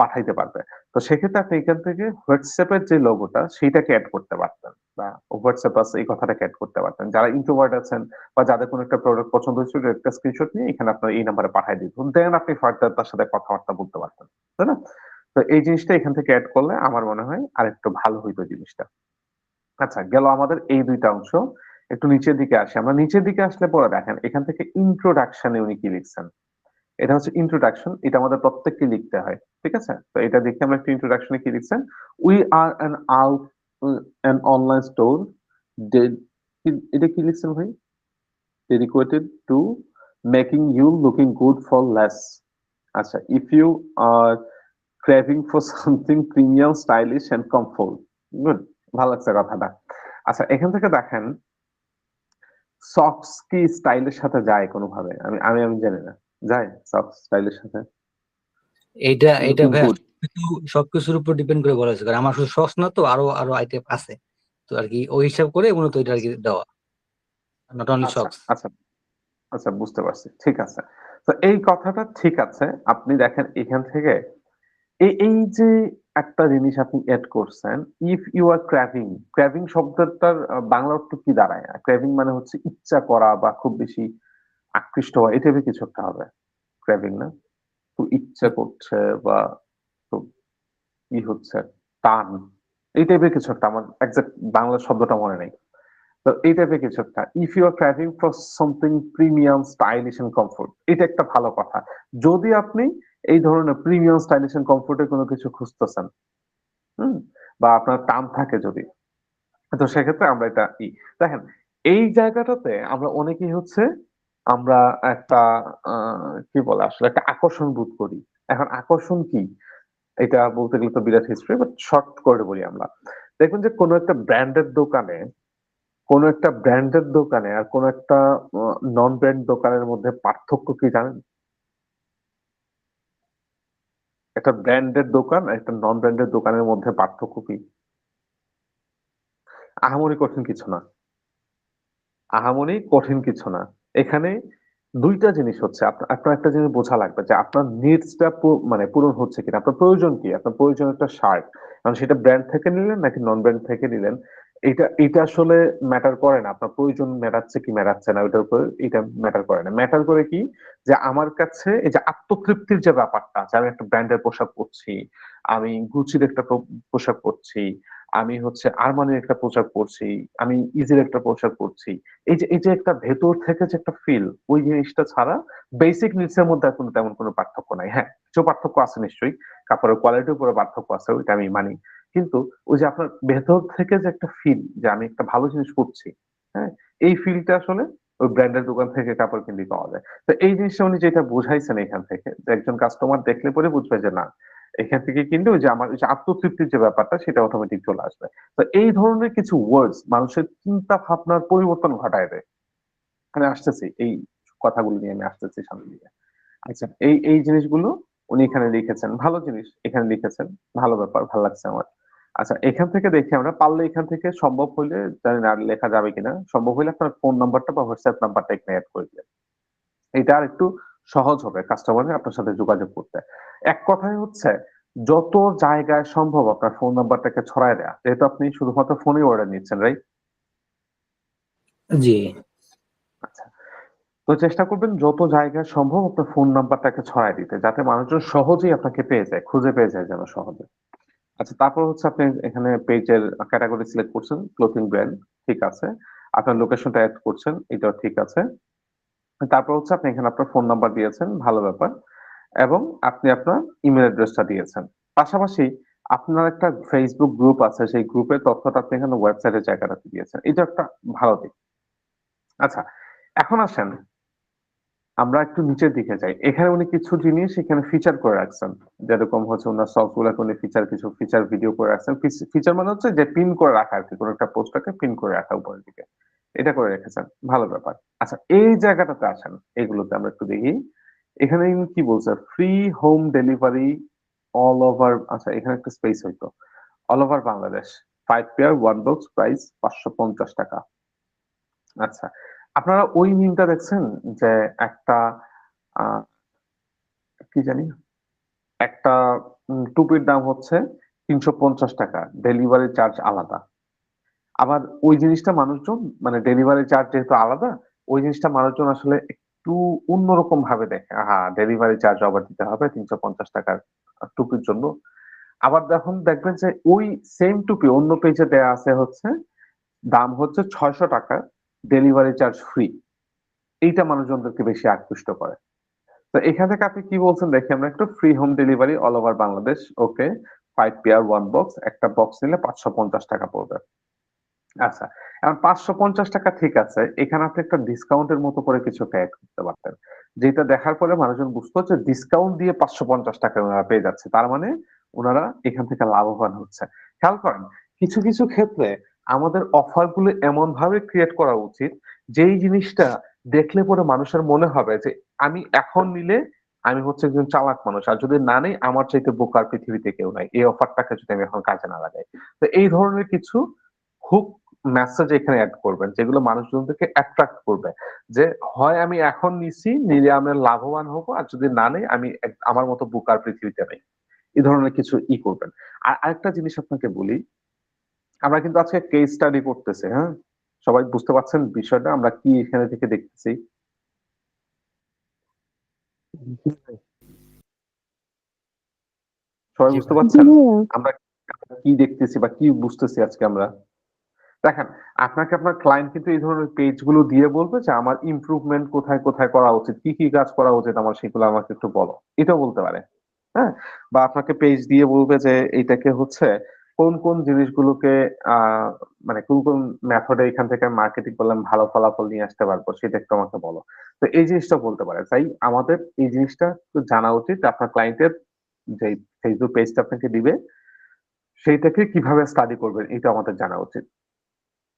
S1: পাঠাইতে পারবে। তো সেক্ষেত্রে আপনি এখান থেকে হোয়াটসঅ্যাপ এর যে লোগোটা সেইটাকে এড করতে পারতেন, বা হোয়াটসঅ্যাপ আছে এই কথাটাকে এড করতে পারতেন। যারা ইন্ট্রোভার্ট আছেন বা যাদের কোনো একটা প্রোডাক্ট পছন্দ হয়েছিল, একটা স্ক্রিনশট নিয়ে এখানে আপনার এই নাম্বারে পাঠায় দিতেন। দেন আপনি ফার্দার তার সাথে কথাবার্তা বলতে পারতেন। তাই না? তো এই জিনিসটা এখান থেকে এড করলে আমার মনে হয় আরেকটু ভালো হইতো জিনিসটা। আচ্ছা, গেল আমাদের এই ২ টা অংশ। একটু নিচের দিকে আসি। আমরা নিচের দিকে আসলে পরে দেখেন এখান থেকে ইন্ট্রোডাকশন এ উনি কি লিখছেন। এটা হচ্ছে ইন্ট্রোডাকশন। এটা আমাদের প্রত্যেককে লিখতে হয়। ঠিক আছে? তো এটা দেখে আমরা একটু ইন্ট্রোডাকশন এ কি লিখছেন? "We are an online store dead" এটা কি লিখছেন ভাই? "Dedicated to making you looking good for less." আচ্ছা, "If you are craving for something premium, stylish and comfort." Good. ভাল লাগছে কথাটা। আচ্ছা, এখান থেকে দেখেন সক্স কি স্টাইলের সাথে যায় কোনভাবে? আমি জানি না। যায় সক্স স্টাইলের সাথে?
S2: এটা
S1: লুকিং
S2: ভাইয়া
S1: গুড।
S2: সবকিছুর উপর ডিপেন্ড করে বলা হয়েছে, কারণ আমার শুধু সস না তো, আরো আরো আইটেম আছে। তো আর কি ওই হিসাব করে মূলত এটা আর কি দেওয়া, নট অনলি
S1: আচ্ছা,
S2: সক্স।
S1: আচ্ছা, আচ্ছা, বুঝতে পারছি। ঠিক আছে। তো এই কথাটা ঠিক আছে। আপনি দেখেন এখান থেকে এই যে একটা জিনিস আপনি এড করছেন, ইফ ইউ আর ক্র্যাভিং, ক্র্যাভিং শব্দটার বাংলা অর্থ কি দাঁড়ায়? ক্র্যাভিং মানে হচ্ছে ইচ্ছা করা বা খুব বেশি আকৃষ্ট হওয়া, এই টাইপের কিছু একটা হবে। ক্র্যাভিং না? খুব ইচ্ছা করছে বা খুব হচ্ছে টান। এই টাইপের কিছু একটা, আমার এক্সাক্ট বাংলা শব্দটা মনে নেই। তো এই টাইপের কিছু একটা। If you are craving for something premium, stylish and comfort, এটা একটা ভালো কথা। যদি আপনি এই ধরনের প্রিমিয়াম, স্টাইলিশ এন্ড কমফোর্ট এর কোনো কিছু খুঁজতেছেন, হুম? বা আপনার টান থাকে যদি, তো সেক্ষেত্রে আমরা এটা দেখেন এই জায়গাটাতে আমরা অনেকেই হচ্ছে আমরা একটা কি বলে আসলে একটা আকর্ষণ বোধ করি। এখন আকর্ষণ কি? এটা বলতে গেলে তো বিরাট হিস্ট্রি, বাট শর্ট করে বলি আমরা। দেখবেন যে কোন একটা ব্র্যান্ডের দোকানে আর কোন একটা নন ব্র্যান্ড দোকানের মধ্যে পার্থক্য কি জানেন? একটা ব্র্যান্ডের দোকান আর একটা নন ব্র্যান্ডের দোকানের মধ্যে পার্থক্য কি? আহামরি কঠিন কিছু না। আহামরি কঠিন কিছু না। এখানে ২ টা জিনিস হচ্ছে। আপনার একটা জিনিস বোঝা লাগবে যে আপনার নিডস টা মানে পূরণ হচ্ছে কিনা। আপনার প্রয়োজন কি? আপনার প্রয়োজন একটা শার্ট। কারণ সেটা ব্র্যান্ড থেকে নিলেন নাকি নন ব্র্যান্ড থেকে নিলেন, এটা আসলে ম্যাটার করে না। আপনার প্রয়োজন মেটাচ্ছে কি মেটাচ্ছে না ওইটার উপরে এটা ম্যাটার করে না। ম্যাটার করে কি? যে আমার কাছে এই যে আত্মতৃপ্তির যে ব্যাপারটা আছে, আমি একটা ব্র্যান্ডের পোশাক পরছি, আমি গুচির একটা পোশাক পরছি, আমি হচ্ছে আরমানির একটা পোশাক পরছি, আমি ইজির একটা পোশাক পরছি। এই যে একটা ভেতর থেকে যে একটা ফিল, ওই জিনিসটা ছাড়া বেসিক নিডস এর মধ্যে এখন তেমন কোনো পার্থক্য নাই। হ্যাঁ, কিছু পার্থক্য আছে নিশ্চয়ই। কাপড়ের কোয়ালিটির উপরে পার্থক্য আছে, ওইটা আমি মানি। কিন্তু ওই যে আপনার ভেতর থেকে যে একটা ফিল যে আমি একটা ভালো জিনিস পরছি, হ্যাঁ? এই ফিলটা আসলে ওই ব্র্যান্ডের দোকান থেকে কাপড় কিনলেই পাওয়া যায়। তো এই জিনিসটা উনি যেটা বুঝাইছেন এখান থেকে, যে একজন কাস্টমার দেখলে পরে বুঝবে যে না, এখান থেকে কিনলে ওই যে আমার ওই যে আত্মতৃপ্তির যে ব্যাপারটা সেটা অটোমেটিক চলে আসবে। তো এই ধরনের কিছু ওয়ার্ডস মানুষের চিন্তা ভাবনার পরিবর্তন ঘটায় দেয়। আমি আসতেছি, এই কথাগুলো নিয়ে আমি আসতেছি সামনের দিকে। আচ্ছা, এই জিনিসগুলো উনি এখানে লিখেছেন। ভালো জিনিস এখানে লিখেছেন। ভালো ব্যাপার, ভাল লাগছে আমার। আচ্ছা, এখান থেকে দেখি আমরা পারলে এখান থেকে সম্ভব হইলে, জানি না আর লেখা যাবে কিনা। সম্ভব হইলে আপনার ফোন নাম্বারটা বা হোয়াটসঅ্যাপ নাম্বারটা এখানে এড করে দিবেন। এটা আরেকটু সহজ হবে কাস্টমারের আপনার সাথে যোগাযোগ করতে। এক কথায় হচ্ছে যত জায়গায় সম্ভব আপনার ফোন নাম্বারটাকে ছড়ায় দেয়া। যেহেতু আপনি শুধুমাত্র ফোনেই অর্ডার নিচ্ছেন, রাইট?
S2: জি
S1: আচ্ছা। তো চেষ্টা করবেন যত জায়গায় সম্ভব আপনার ফোন নাম্বারটাকে ছড়ায় দিতে, যাতে মানুষজন সহজেই আপনাকে পেয়ে যায়, খুঁজে পেয়ে যায় যেন সহজে। আচ্ছা, তারপর হচ্ছে আপনি এখানে পেজের ক্যাটেগরি সিলেক্ট করছেন, ক্লোথিং ব্র্যান্ড, ঠিক আছে। আপনার লোকেশনটা এড করছেন, এটাও ঠিক আছে। তারপর হচ্ছে আপনি এখানে আপনার ফোন নাম্বার দিয়েছেন, ভালো ব্যাপার। এবং আপনি আপনার ইমেইল অ্যাড্রেসটা দিয়েছেন। পাশাপাশি আপনার একটা Facebook গ্রুপ আছে, সেই গ্রুপের তথ্যটা আপনি এখানে ওয়েবসাইটের জায়গাটাতে দিয়েছেন। এটা একটা ভালো দিক। আচ্ছা, এখন আসেন আমরা একটু নিচের দিকে যাই। এখানে উনি কিছু জিনিস এখানে ফিচার করে রাখছেন। যেরকম হচ্ছে উনার সবগুলাকে উনি কিছু ফিচার ভিডিও করে রাখছেন। ফিচার মানে হচ্ছে যে পিন করে রাখা আরকি। কোন একটা পোস্টটাকে পিন করে রাখা উপরের দিকে। এটা করে রেখেছেন। ভালো ব্যাপার। আচ্ছা, এই জায়গাটাতে আসেন। এগুলোতে আমরা একটু দেখি। এখানে ইনি কি বলছে? Free home delivery all over, আচ্ছা এখানে একটা স্পেস হইতো। All over Bangladesh. 5 pair 1 box price ৳৫৫০। আচ্ছা, আপনারা ওই মিমটা দেখছেন যে একটা আহ, কি জানি একটা টুপির দাম হচ্ছে 350 টাকা, ডেলিভারি চার্জ আলাদা। আবার ওই জিনিসটা মানুষজন, মানে ডেলিভারি চার্জ যেহেতু আলাদা, ওই জিনিসটা মানুষজন আসলে একটু অন্যরকম ভাবে দেখে, হ্যাঁ ডেলিভারি চার্জ আবার দিতে হবে 350 টাকার টুপির জন্য। আবার দেখবেন যে ওই সেম টুপি অন্য পেজে দেয়া আছে হচ্ছে দাম হচ্ছে 600 টাকা, ডেলিভারি চার্জ ফ্রি। এইটা মানুষজনদেরকে বেশি আকৃষ্ট করে। তো এখান থেকে আপনি কি বলছেন দেখি আমরা একটু, free home delivery all over Bangladesh, okay, 5 pair 1 box, একটা বক্স নিলে 550 টাকা পড়বে। আচ্ছা, এখন 550 টাকা ঠিক আছে, এখানে আপনি একটা ডিসকাউন্টের মতো করে কিছু অ্যাড করতে পারতেন, যেটা দেখার পরে মানুষজন বুঝতো যে ডিসকাউন্ট দিয়ে 550 টাকা ওনারা পেয়ে যাচ্ছে, তার মানে ওনারা এখান থেকে লাভবান হচ্ছে। খেয়াল করেন, কিছু কিছু ক্ষেত্রে আমাদের অফার গুলো এমন ভাবে ক্রিয়েট করা উচিত, যেই জিনিসটা দেখলে পরে মানুষের মনে হবে যে আমি এখন নিলে আমি হচ্ছে একজন চালাক মানুষ, আর যদি না নেই আমার চাইতে বোকার পৃথিবীতে কেউ নাই, এই অফারটাকে যদি আমি এখন কাজে না লাগাই। তো এই ধরনের কিছু হুক মেসেজ এখানে অ্যাড করবেন, যেগুলো মানুষজনদেরকে অ্যাট্রাক্ট করবে, যে হয় আমি এখন নিছি, নিলে আমি লাভবান হবো, আর যদি না নেই আমি আমার মতো বোকার পৃথিবীতে নেই। এই ধরনের কিছু করবেন। আর আরেকটা জিনিস আপনাকে বলি, আমরা কিন্তু আজকে কেস স্টাডি করতেছি, হ্যাঁ, সবাই বুঝতে পারছেন বিষয়টা আমরা কি এখানে থেকে দেখতেছি? সবাই
S2: জি
S1: বুঝতে
S2: ভাই।
S3: জি
S1: পারছেন
S3: ভাইয়া।
S1: আমরা কি দেখতেছি বা কি বুঝতেছি আজকে আমরা? দেখেন, আপনাকে আপনার ক্লায়েন্ট কিন্তু এই ধরনের পেজ গুলো দিয়ে বলবে যে আমার ইমপ্রুভমেন্ট কোথায় কোথায় করা উচিত, কি কি কাজ করা উচিত আমার, সেগুলো আমাকে একটু বলো, এটাও বলতে পারে। হ্যাঁ, বা আপনাকে পেজ দিয়ে বলবে যে এইটাকে হচ্ছে কোন কোন জিনিসগুলোকে আহ মানে কোন কোন মেথডে এখান থেকে মার্কেটিং করলে আমি ভালো ফলাফল নিয়ে আসতে পারবো, সেটা একটু আমাকে বলো। তো এই জিনিসটা বলতে পারে, তাই আমাদের এই জিনিসটা একটু জানা উচিত, আপনার ক্লায়েন্টের যে ফেসবুক পেজটা আপনাকে দিবে সেইটাকে কিভাবে স্টাডি করবেন এটা আমাদের জানা উচিত।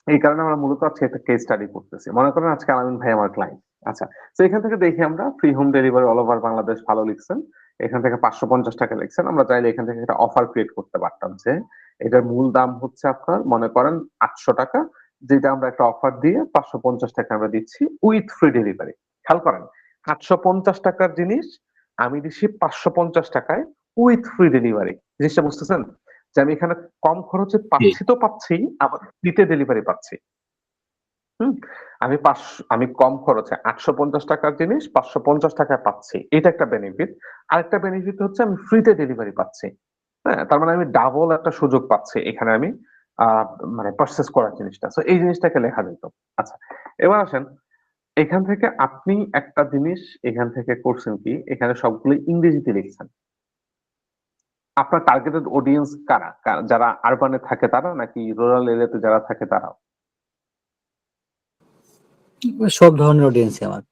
S1: এই কারণে আমরা মূলত আজকে একটা কেস স্টাডি করতেছি। মনে করেন আজকে আলামিন ভাই আমার ক্লায়েন্ট। আচ্ছা, তো এখান থেকে দেখি আমরা free home delivery all over Bangladesh ভালো লিখছেন, এখান থেকে 550 টাকা লিখছেন, আমরা চাইলে এখান থেকে একটা অফার ক্রিয়েট করতে পারতাম যে এটার মূল দাম হচ্ছে আপনার মনে করেন 800 টাকা, যেটা আমরা একটা অফার দিয়ে 550 টাকা আমরা দিচ্ছি উইথ ফ্রি ডেলিভারি। খেয়াল করেন, 850 টাকার জিনিস আমি দিচ্ছি 550 টাকায় উইথ ফ্রি ডেলিভারি। জিনিসটা বুঝতেছেন যে আমি এখানে কম খরচে
S2: জি।
S1: পাচ্ছি তো পাচ্ছি, আবার ফ্রিতে ডেলিভারি পাচ্ছি। হুম, আমি কম খরচে 850 টাকার জিনিস 550 টাকায় পাচ্ছি, এটা একটা বেনিফিট। আরেকটা বেনিফিট হচ্ছে আমি ফ্রিতে ডেলিভারি পাচ্ছি। হ্যাঁ, তার মানে আমি ডাবল একটা সুযোগ পাচ্ছি এখানে আমি আহ মানে পারচেস করার জিনিসটা, তো এই জিনিসটাকে লেখা যেত। আচ্ছা, এবার আসেন, এখান থেকে আপনি একটা জিনিস এখান থেকে করছেন কি, এখানে সবগুলো ইংরেজিতে লিখছেন। আপনার টার্গেটেড অডিয়েন্স কারা? যারা আরবানে থাকে তারা, নাকি রুরাল এরিয়াতে যারা থাকে তারা?
S2: সব ধরনের অডিয়েন্সই আমার।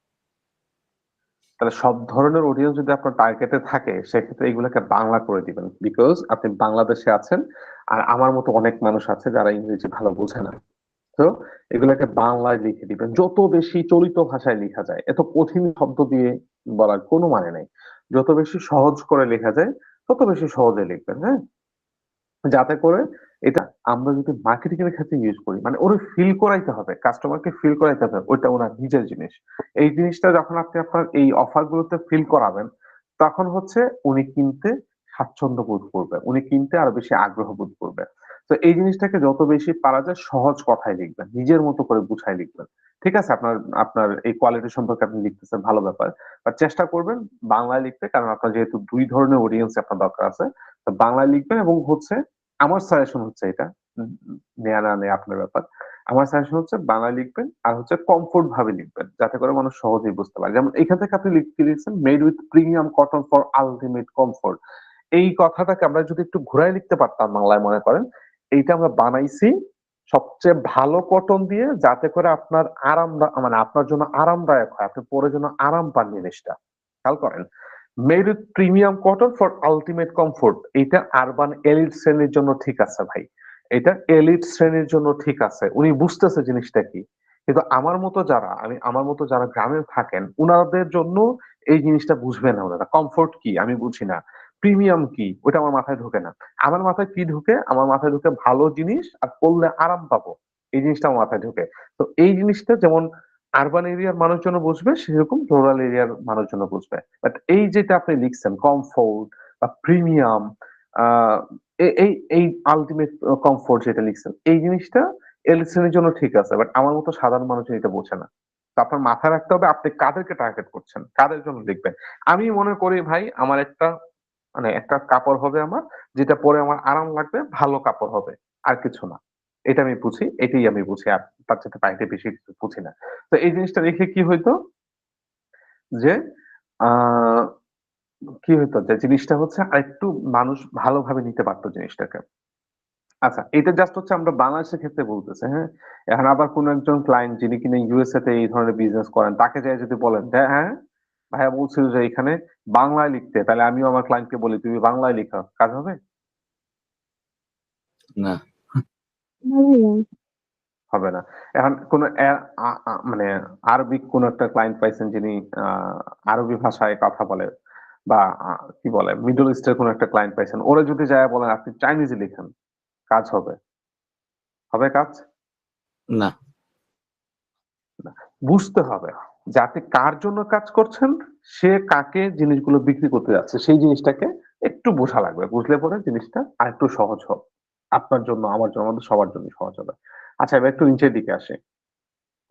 S1: তাহলে সব ধরনের অডিয়েন্স যদি আপনার টার্গেটে থাকে, সেক্ষেত্রে এগুলোকে বাংলা করে দিবেন, বিকজ আপনি বাংলাদেশে আছেন, আর আমার মতো অনেক মানুষ আছে যারা ইংরেজি ভালো বোঝে না। তো এগুলোকে বাংলায় লিখে দিবেন, যত বেশি চলিত ভাষায় লেখা যায়, এত কঠিন শব্দ দিয়ে বলার কোনো মানে নেই। যত বেশি সহজ করে লেখা যায় তত বেশি সহজে লিখবেন, হ্যাঁ, যাতে করে এটা আমরা যদি মার্কেটিং এর ক্ষেত্রে ইউজ করি, মানে ওরা ফিল করাইতে হবে, কাস্টমারকে ফিল করাইতে হবে ওইটা ওনার নিজের জিনিস। এই জিনিসটা যখন আপনি আপনার এই অফার গুলোতে ফিল করাবেন, তখন হচ্ছে উনি কিনতে স্বাচ্ছন্দ্য বোধ করবে, উনি কিনতে আরো বেশি আগ্রহ বোধ করবে। তো এই জিনিসটাকে যত বেশি পারা যায় সহজ কথায় লিখবেন, নিজের মতো করে বুঝাই লিখবেন। ঠিক আছে, আপনার আপনার এই কোয়ালিটি সম্পর্কে আপনি লিখতেছেন, ভালো ব্যাপার, বাট চেষ্টা করবেন বাংলায় লিখতে, কারণ আপনার যেহেতু দুই ধরনের অডিয়েন্স আপনার দরকার আছে। তো বাংলায় লিখবেন, এবং হচ্ছে আমার সাজেশন হচ্ছে এটা, উম, নেয়া না নেয়া আপনার ব্যাপার। আমার সাজেশন হচ্ছে বাংলায় লিখবেন, আর হচ্ছে কমফোর্ট ভাবে লিখবেন, যাতে করে মানুষ সহজেই বুঝতে পারে। যেমন এখান থেকে আপনি লিখতে লিখছেন made with premium cotton for ultimate comfort. এই কথাটাকে আমরা যদি একটু ঘুরাই লিখতে পারতাম বাংলায়, মনে করেন এইটা আমরা বানাইছি সবচেয়ে ভালো কটন দিয়ে, যাতে করে আপনার মানে আপনার জন্য আরামদায়ক হয়, আপনি পরে জন্য আরাম পান জিনিসটা। খেয়াল করেন, made with premium cotton for ultimate comfort, এটা আরবান এলিট শ্রেণীর জন্য ঠিক আছে ভাই, এটা এলিট শ্রেণীর জন্য ঠিক আছে, উনি বুঝতেছে জিনিসটা কি। কিন্তু আমার মতো যারা গ্রামে থাকেন, উনাদের জন্য এই জিনিসটা বুঝবে না, ওনারা কমফোর্ট কি আমি বুঝি না, প্রিমিয়াম কি ওটা আমার মাথায় ঢোকে না। আমার মাথায় কি ঢুকে, আমার মাথায় ঢুকে ভালো জিনিস আর পড়লে আরাম পাবো, এই জিনিসটা আমার মাথায় ঢোকে। তো এই জিনিসটা যেমন আরবান এরিয়ার মানুষজন বুঝবে সেরকম রুরাল এরিয়ার মানুষজন বুঝবে। বাট এই যেটা আপনি লিখছেন কমফোর্ট বা প্রিমিয়াম, আহ এই আলটিমেট কমফোর্ট যেটা লিখছেন এই জিনিসটা এলসিএন এর জন্য ঠিক আছে, বাট আমার মতো সাধারণ মানুষ এটা বোঝে না। তো আপনার মাথায় রাখতে হবে আপনি কাদেরকে টার্গেট করছেন, কাদের জন্য লিখবেন। আমি মনে করি ভাই আমার একটা মানে একটা কাপড় হবে আমার, যেটা পরে আমার আরাম লাগবে, ভালো কাপড় হবে, আর কিছু না। এটা আমি বুঝি, এটাই আমি বুঝি, আর তার চাইতে বাইরে বেশি কিছু বুঝি না। তো এই জিনিসটা রেখে কি হইতো যে আহ কি হইতো যে জিনিসটা হচ্ছে আরেকটু মানুষ ভালোভাবে নিতে পারতো জিনিসটাকে। আচ্ছা, এটা জাস্ট হচ্ছে আমরা বাংলাদেশের ক্ষেত্রে বলতেছি, হ্যাঁ? এখন আবার কোন একজন ক্লায়েন্ট যিনি কিনা ইউএসএ তে এই ধরনের বিজনেস করেন, তাকে যেয়ে যদি বলেন যে, "হ্যাঁ, ভাইয়া বলছিল যে এখানে বাংলায় লিখতে।" তাহলে আমিও আমার ক্লায়েন্টকে বলি, "তুমি বাংলায় লিখো।" কাজ হবে?
S2: না।
S3: না ভাইয়া।
S1: হবে না। এখন কোন মানে আরবিক কোন একটা ক্লায়েন্ট পাইছেন যিনি আ আরবি ভাষায় কথা বলে বা কি বলে মিডল ইস্ট এর কোন একটা ক্লায়েন্ট পাইছেন। ওরা যদি যায়া বলেন আপনি চাইনিজে লিখেন, কাজ হবে? হবে কাজ?
S2: না।
S1: না। বুঝতে হবে যে আপনি কার জন্য কাজ করছেন, সে কাকে জিনিসগুলো বিক্রি করতে যাচ্ছে সেই জিনিসটাকে একটু বোঝা লাগবে। বুঝলে পরে জিনিসটা আরেকটু সহজ হবে। আপনার জন্য, আমার জন্য, আমাদের সবার জন্যই সহজ হবে। আচ্ছা, এবার একটু নিচের দিকে আসি।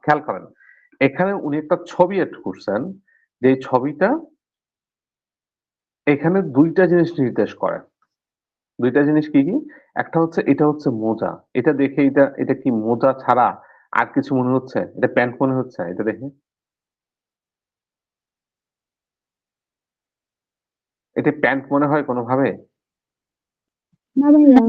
S1: খেয়াল করেন। এখানে উনি একটা ছবি এড করছেন, যে ছবিটা এখানে ২ টা জিনিস নির্দেশ করে। ২ টা জিনিস কি, কি? একটা হচ্ছে এটা হচ্ছে মোজা। এটা দেখে এটা কি মোজা ছাড়া আর কিছু মনে হচ্ছে? এটা প্যান্ট মনে হচ্ছে এটা দেখে? এটা প্যান্ট মনে হয় কোনভাবে?
S3: না ভাইয়া।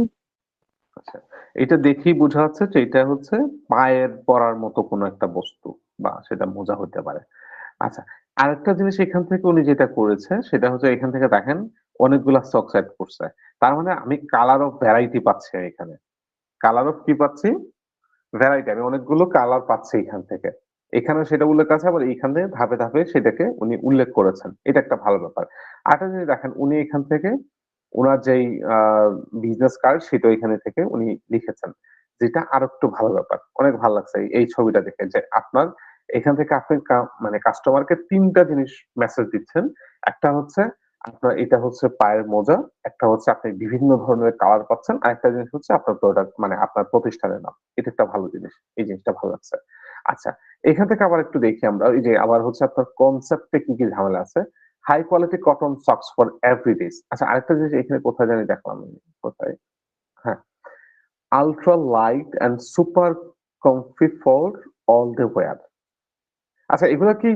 S1: আচ্ছা। এটা দেখেই বোঝা যাচ্ছে যে এটা হচ্ছে পায়ের পরার মতো কোনো একটা বস্তু বা সেটা মোজা হতে পারে। আচ্ছা, আরেকটা জিনিস এখান থেকে উনি যেটা করেছে সেটা হচ্ছে এখান থেকে দেখেন অনেকগুলা সক্স এড করছে। তার মানে আমি কালার অফ ভ্যারাইটি পাচ্ছি এখানে। কালার অফ কি পাচ্ছি? ভ্যারাইটি। আমি অনেকগুলো কালার পাচ্ছি এখান থেকে। এখানেও সেটা উল্লেখ আছে, আবার এইখানে ধাপে, ধাপে সেটাকে উনি উল্লেখ করেছেন। এটা একটা ভালো ব্যাপার। আরেকটা জিনিস দেখেন উনি এখান থেকে উনার যেই আ বিজনেস কার্ড সেটাও এখানে থেকে উনি লিখেছেন। যেটা আরেকটু ভালো ব্যাপার। অনেক ভাল লাগছে এই ছবিটা দেখে যে আপনার এখান থেকে আপনি মানে কাস্টমারকে ৩ টা জিনিস মেসেজ দিচ্ছেন। একটা হচ্ছে আপনার এটা হচ্ছে পায়ের মোজা, একটা হচ্ছে আপনি বিভিন্ন ধরনের কালার পাচ্ছেন। আরেকটা জিনিস হচ্ছে আপনার প্রোডাক্ট মানে আপনার প্রতিষ্ঠানের নাম। এটা একটা ভালো জিনিস। এই জিনিসটা ভালো লাগছে। আচ্ছা, এখান থেকে আবার একটু দেখি আমরা এই যে আবার হচ্ছে আপনার কনসেপ্ট এ কি, কি ঝামেলা আছে। High quality cotton socks for everyday. আচ্ছা, আরেকটা জিনিস এখানে কোথায় জানি দেখলাম আমি। কোথায়? হ্যাঁ, ultra light and super comfy for all the wear. আচ্ছা, এগুলা কি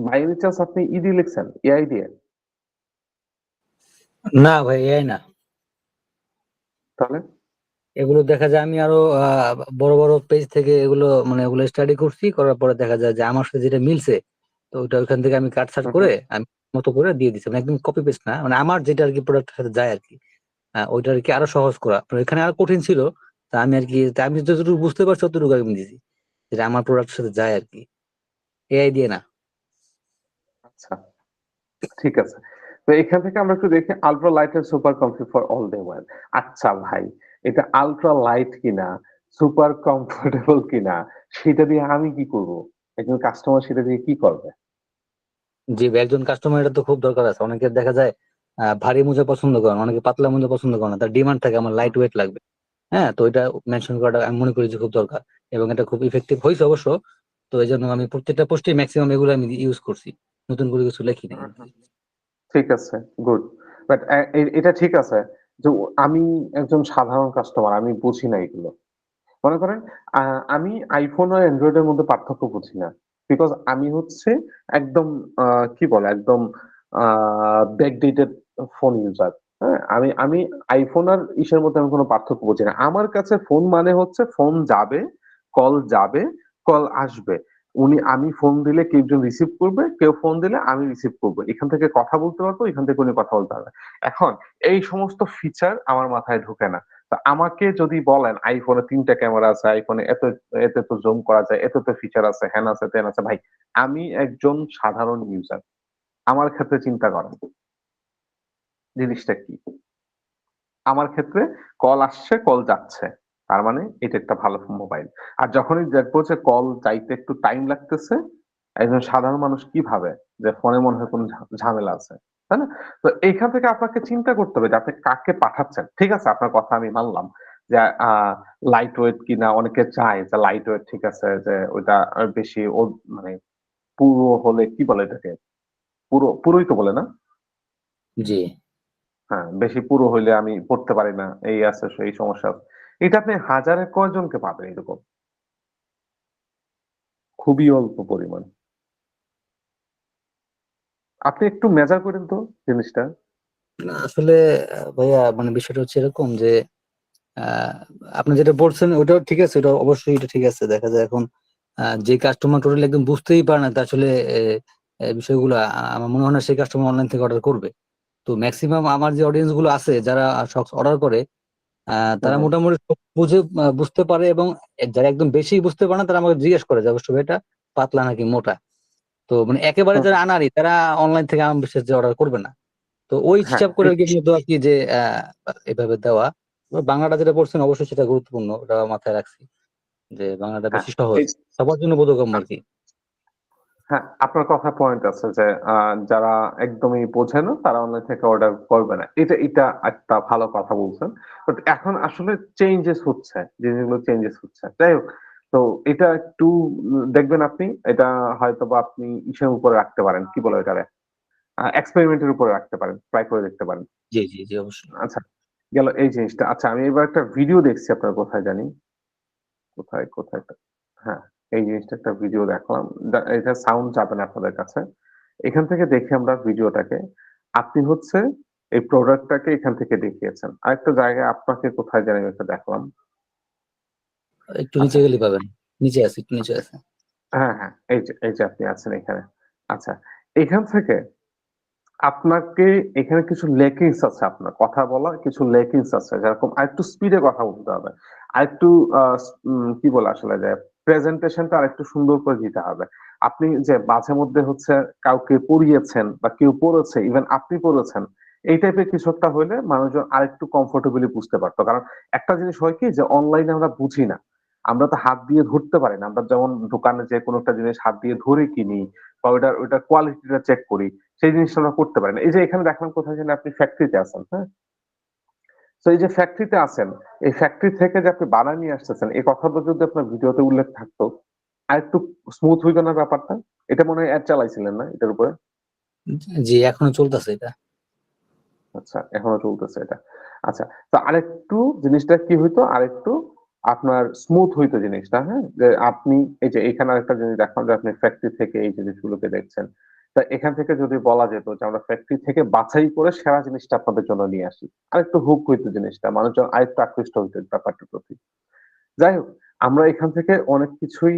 S1: বাই এনি চান্স আপনি দিয়ে লিখছেন? এআই দিয়ে?
S2: না ভাই, এই না।
S1: তাহলে?
S2: এগুলো দেখা যায় আমি আরো বড় বড় পেজ থেকে এগুলো মানে ওগুলো স্টাডি করছি, করার পরে দেখা যায় যে আমার সাথে যেটা মিলছে, তো ওইটা ওইখান থেকে আমি কাট ছাট
S1: হু, হু।
S2: করে আমি মতো করে দিয়ে দিচ্ছি, মানে একদম কপি পেস্ট না, মানে আমার যেটা আর কি প্রোডাক্টের সাথে যায় আর কি। ওইটা আর কি আরো সহজ করা, মানে এখানে আরো কঠিন ছিল। তা আমি আর কি আমি যতটুকু বুঝতে পারছি ততটুকু আমি দিয়েছি, যেটা আমার প্রোডাক্টের সাথে যায় আর কি, এআই দিয়ে না।
S1: আচ্ছা, ঠিক আছে। তো এখান থেকে আমরা একটু দেখি ultra light and super comfy for all day wear. আচ্ছা ভাই, এটা আল্ট্রা লাইট কিনা, সুপার কমফোর্টেবল কিনা সেটা দিয়ে আমি কি করব? একজন কাস্টমার সেটা দিয়ে কি করবে?
S2: যে একজন কাস্টমার, এটা তো খুব দরকার আছে। অনেকে দেখা যায় ভারী মোজা পছন্দ করেন, অনেকে পাতলা মোজা পছন্দ করে না, তার ডিমান্ড থাকে আমার
S1: হুম,
S2: লাইট ওয়েট লাগবে। হ্যাঁ, তো এটা মেনশন করাটা আমি মনে করি যে খুব দরকার, এবং এটা খুব ইফেক্টিভ হয়েছে অবশ্য। তো এই জন্য আমি প্রত্যেকটা পোস্টে ম্যাক্সিমাম এগুলো আমি ইউজ করছি, নতুন করে কিছু লেখি নাই।
S1: হুম, হুম। ঠিক আছে, গুড। বাট এটা ঠিক আছে যে আমি একজন সাধারণ কাস্টমার, আমি বুঝি না এগুলো। মনে করেন আমি iPhone আর Android এর মধ্যে পার্থক্য বুঝি না। বিকজ আমি হচ্ছে একদম কি বলে একদম ব্যাকডেটেড ফোন ইউজার। হ্যাঁ? আমি আমি iPhone আর ইসের মধ্যে আমি কোন পার্থক্য বুঝি না। আমার কাছে ফোন মানে হচ্ছে ফোন যাবে, কল আসবে। আমি ফোন দিলে কেউ একজন রিসিভ করবে, কেউ ফোন দিলে আমি রিসিভ করব। এখান থেকে কথা বলতে পারবো, এখান থেকে উনি কথা বলতে পারবে। এখন এই সমস্ত ফিচার আমার মাথায় ঢোকে না। তো আমাকে যদি বলেন আইফোনে ৩ টা ক্যামেরা আছে, আইফোনে এত জুম করা যায়, এত ফিচার আছে, হ্যান আছে, ত্যান আছে। ভাই, আমি একজন সাধারণ ইউজার। আমার ক্ষেত্রে চিন্তা করেন জিনিসটা কি? আমার ক্ষেত্রে কল আসছে, কল যাচ্ছে। তার মানে এটা একটা ভালো মোবাইল। আর যখনই দেখবো যে কল যাইতে একটু টাইম লাগতেছে, একজন সাধারণ মানুষ কি ভাবে? যে ফোনে মনে হয় কোনো ঝামেলা আছে। তাই না? তো এইখান থেকে আপনাকে চিন্তা করতে হবে যে আপনি কাকে পাঠাচ্ছেন। ঠিক আছে, আপনার কথা আমি মানলাম যে লাইট ওয়েট কিনা অনেকে চায় যে লাইট ওয়েট ঠিক আছে যে ওইটা বেশি মানে পুরো হলে কি বলে এটাকে? পুরোই তো বলে না?
S2: জি।
S1: হ্যাঁ, বেশি পুরো হইলে আমি পড়তে পারি না। এই আছে সেই সমস্যা আছে। এটা আপনি হাজারে কয়জনকে পাবেন এরকম? খুবই অল্প পরিমাণ। আপনি একটু মেজার করেন তো জিনিসটা।
S2: না আসলে ভাইয়া মানে বিষয়টা হচ্ছে এরকম যে আহ আপনি যেটা বলছেন ওটাও ঠিক আছে, ওটা অবশ্যই এটা ঠিক আছে। দেখা যায় এখন যে কাস্টমার টোটালি একদম বুঝতেই পারে না তা আসলে বিষয়গুলো আমার মনে হয় না সেই কাস্টমার অনলাইন থেকে অর্ডার করবে। তো ম্যাক্সিমাম আমার যে অডিয়েন্স গুলো আছে যারা শক্স অর্ডার করে
S1: হুম,
S2: তারা
S1: হুম।
S2: মোটামুটি সব বুঝে বুঝতে পারে, এবং যারা একদম বেশি বুঝতে পারে না তারা আমাকে জিজ্ঞেস করে যে অবশ্যই এটা পাতলা নাকি মোটা। তো মানে একেবারে
S1: হুম,
S2: যারা
S1: হুম।
S2: আনাড়ি তারা অনলাইন থেকে আমার বিশেষ অর্ডার করবে না। তো ওই
S1: হ্যাঁ,
S2: হিসাব করে আর কি মূলত আর কি যে এভাবে দেওয়া। এবার বাংলাটা যেটা বলছেন অবশ্যই সেটা গুরুত্বপূর্ণ, ওটা মাথায় রাখছি যে বাংলাটা
S1: হ্যাঁ।
S2: বেশি সহজ,
S1: এই
S2: সবার জন্য বোধগম্য আর কি।
S1: হ্যাঁ, আপনার কথা পয়েন্ট আছে যে যারা একদমই বোঝে না তারা অনলাইন থেকে অর্ডার করবে না। এটা একটা ভালো কথা বলছেন। বাট এখন আসলে চেঞ্জেস হচ্ছে। জিনিসগুলো চেঞ্জেস হচ্ছে। যাই হোক, তো এটা একটু দেখবেন আপনি। এটা হয়তোবা আপনি ইসের উপরে রাখতে পারেন। কি বলে ওইটারে? এক্সপেরিমেন্ট এর উপরে রাখতে পারেন। ট্রাই করে দেখতে পারেন।
S2: জি জি জি অবশ্যই।
S1: আচ্ছা, গেল এই জিনিসটা। আচ্ছা, আমি এবার একটা ভিডিও দেখছি আপনার কোথায় জানি। কোথায় একটা হ্যাঁ, এই জিনিসটা একটা ভিডিও দেখলাম। এটা সাউন্ড যাবে না আপনাদের কাছে। এখান থেকে দেখি আমরা ভিডিওটাকে। আপনি হচ্ছে এই প্রোডাক্টটাকে এখান থেকে দেখিয়েছেন। আরেকটা জায়গায় আপনাকে কোথায় জানি আমি একটা দেখলাম।
S2: একটু নিচে
S1: আচ্ছা,
S2: গেলে পাবেন। নিচে আছে, একটু নিচে আছে।
S1: হ্যাঁ, হ্যাঁ। এই যে আপনি আছেন এখানে। আচ্ছা, এখান থেকে আপনাকে এখানে কিছু লেকিংস আছে আপনার। কথা বলার কিছু লেকিংস আছে। যেরকম আরেকটু স্পিডে কথা বলতে হবে। আরেকটু আ কি বলে আসলে যে প্রেজেন্টেশনটা আরেকটু সুন্দর করে দিতে হবে। আপনি যে মাঝে মধ্যে হচ্ছে কাউকে পড়িয়েছেন বা কেউ পড়েছে, ইভেন আপনি পড়েছেন। এই টাইপের কিছু একটা হইলে মানুষজন আরেকটু কমফোর্টেবলি বুঝতে পারত। কারণ একটা জিনিস হয় কি যে অনলাইনে আমরা বুঝি না। আমরা তো হাত দিয়ে ধরতে পারি না। আমরা যেমন দোকানে যেয়ে কোনো একটা জিনিস হাত দিয়ে ধরে কিনি বা ওইটার কোয়ালিটিটা চেক করি। সেই জিনিসটা আমরা করতে পারি না। এই যে এখানে দেখলাম কোথায় যেন আপনি ফ্যাক্টরিতে আছেন, হ্যাঁ? সো এই যে ফ্যাক্টরিতে আছেন, এই ফ্যাক্টরি থেকে যে আপনি বানায় নিয়ে আসতেছেন, এই কথাটা যদি আপনার ভিডিওতে উল্লেখ থাকতো, আরেকটু স্মুথ হইতো না ব্যাপারটা? এটা মনে হয় এড চালাইছিলেন না এটার উপরে?
S2: জি এখনো চলতেছে এটা।
S1: আচ্ছা, এখনো চলতেছে এটা। আচ্ছা, তো আরেকটু জিনিসটা কি হইতো? আরেকটু আপনার স্মুথ হইতো জিনিসটা, হ্যাঁ? যে আপনি এই যে এখানে আরেকটা জিনিস দেখলাম যে আপনি ফ্যাক্টরি থেকে এই জিনিসগুলোকে দেখছেন। তা এখান থেকে যদি বলা যেত যে আমরা ফ্যাক্টরি থেকে বাছাই করে সেরা জিনিসটা আপনাদের জন্য নিয়ে আসি। আরেকটু হুক হইতো জিনিসটা। মানুষজন আরেকটু আকৃষ্ট হইতো এই ব্যাপারটার প্রতি। যাই হোক, আমরা এখান থেকে অনেক কিছুই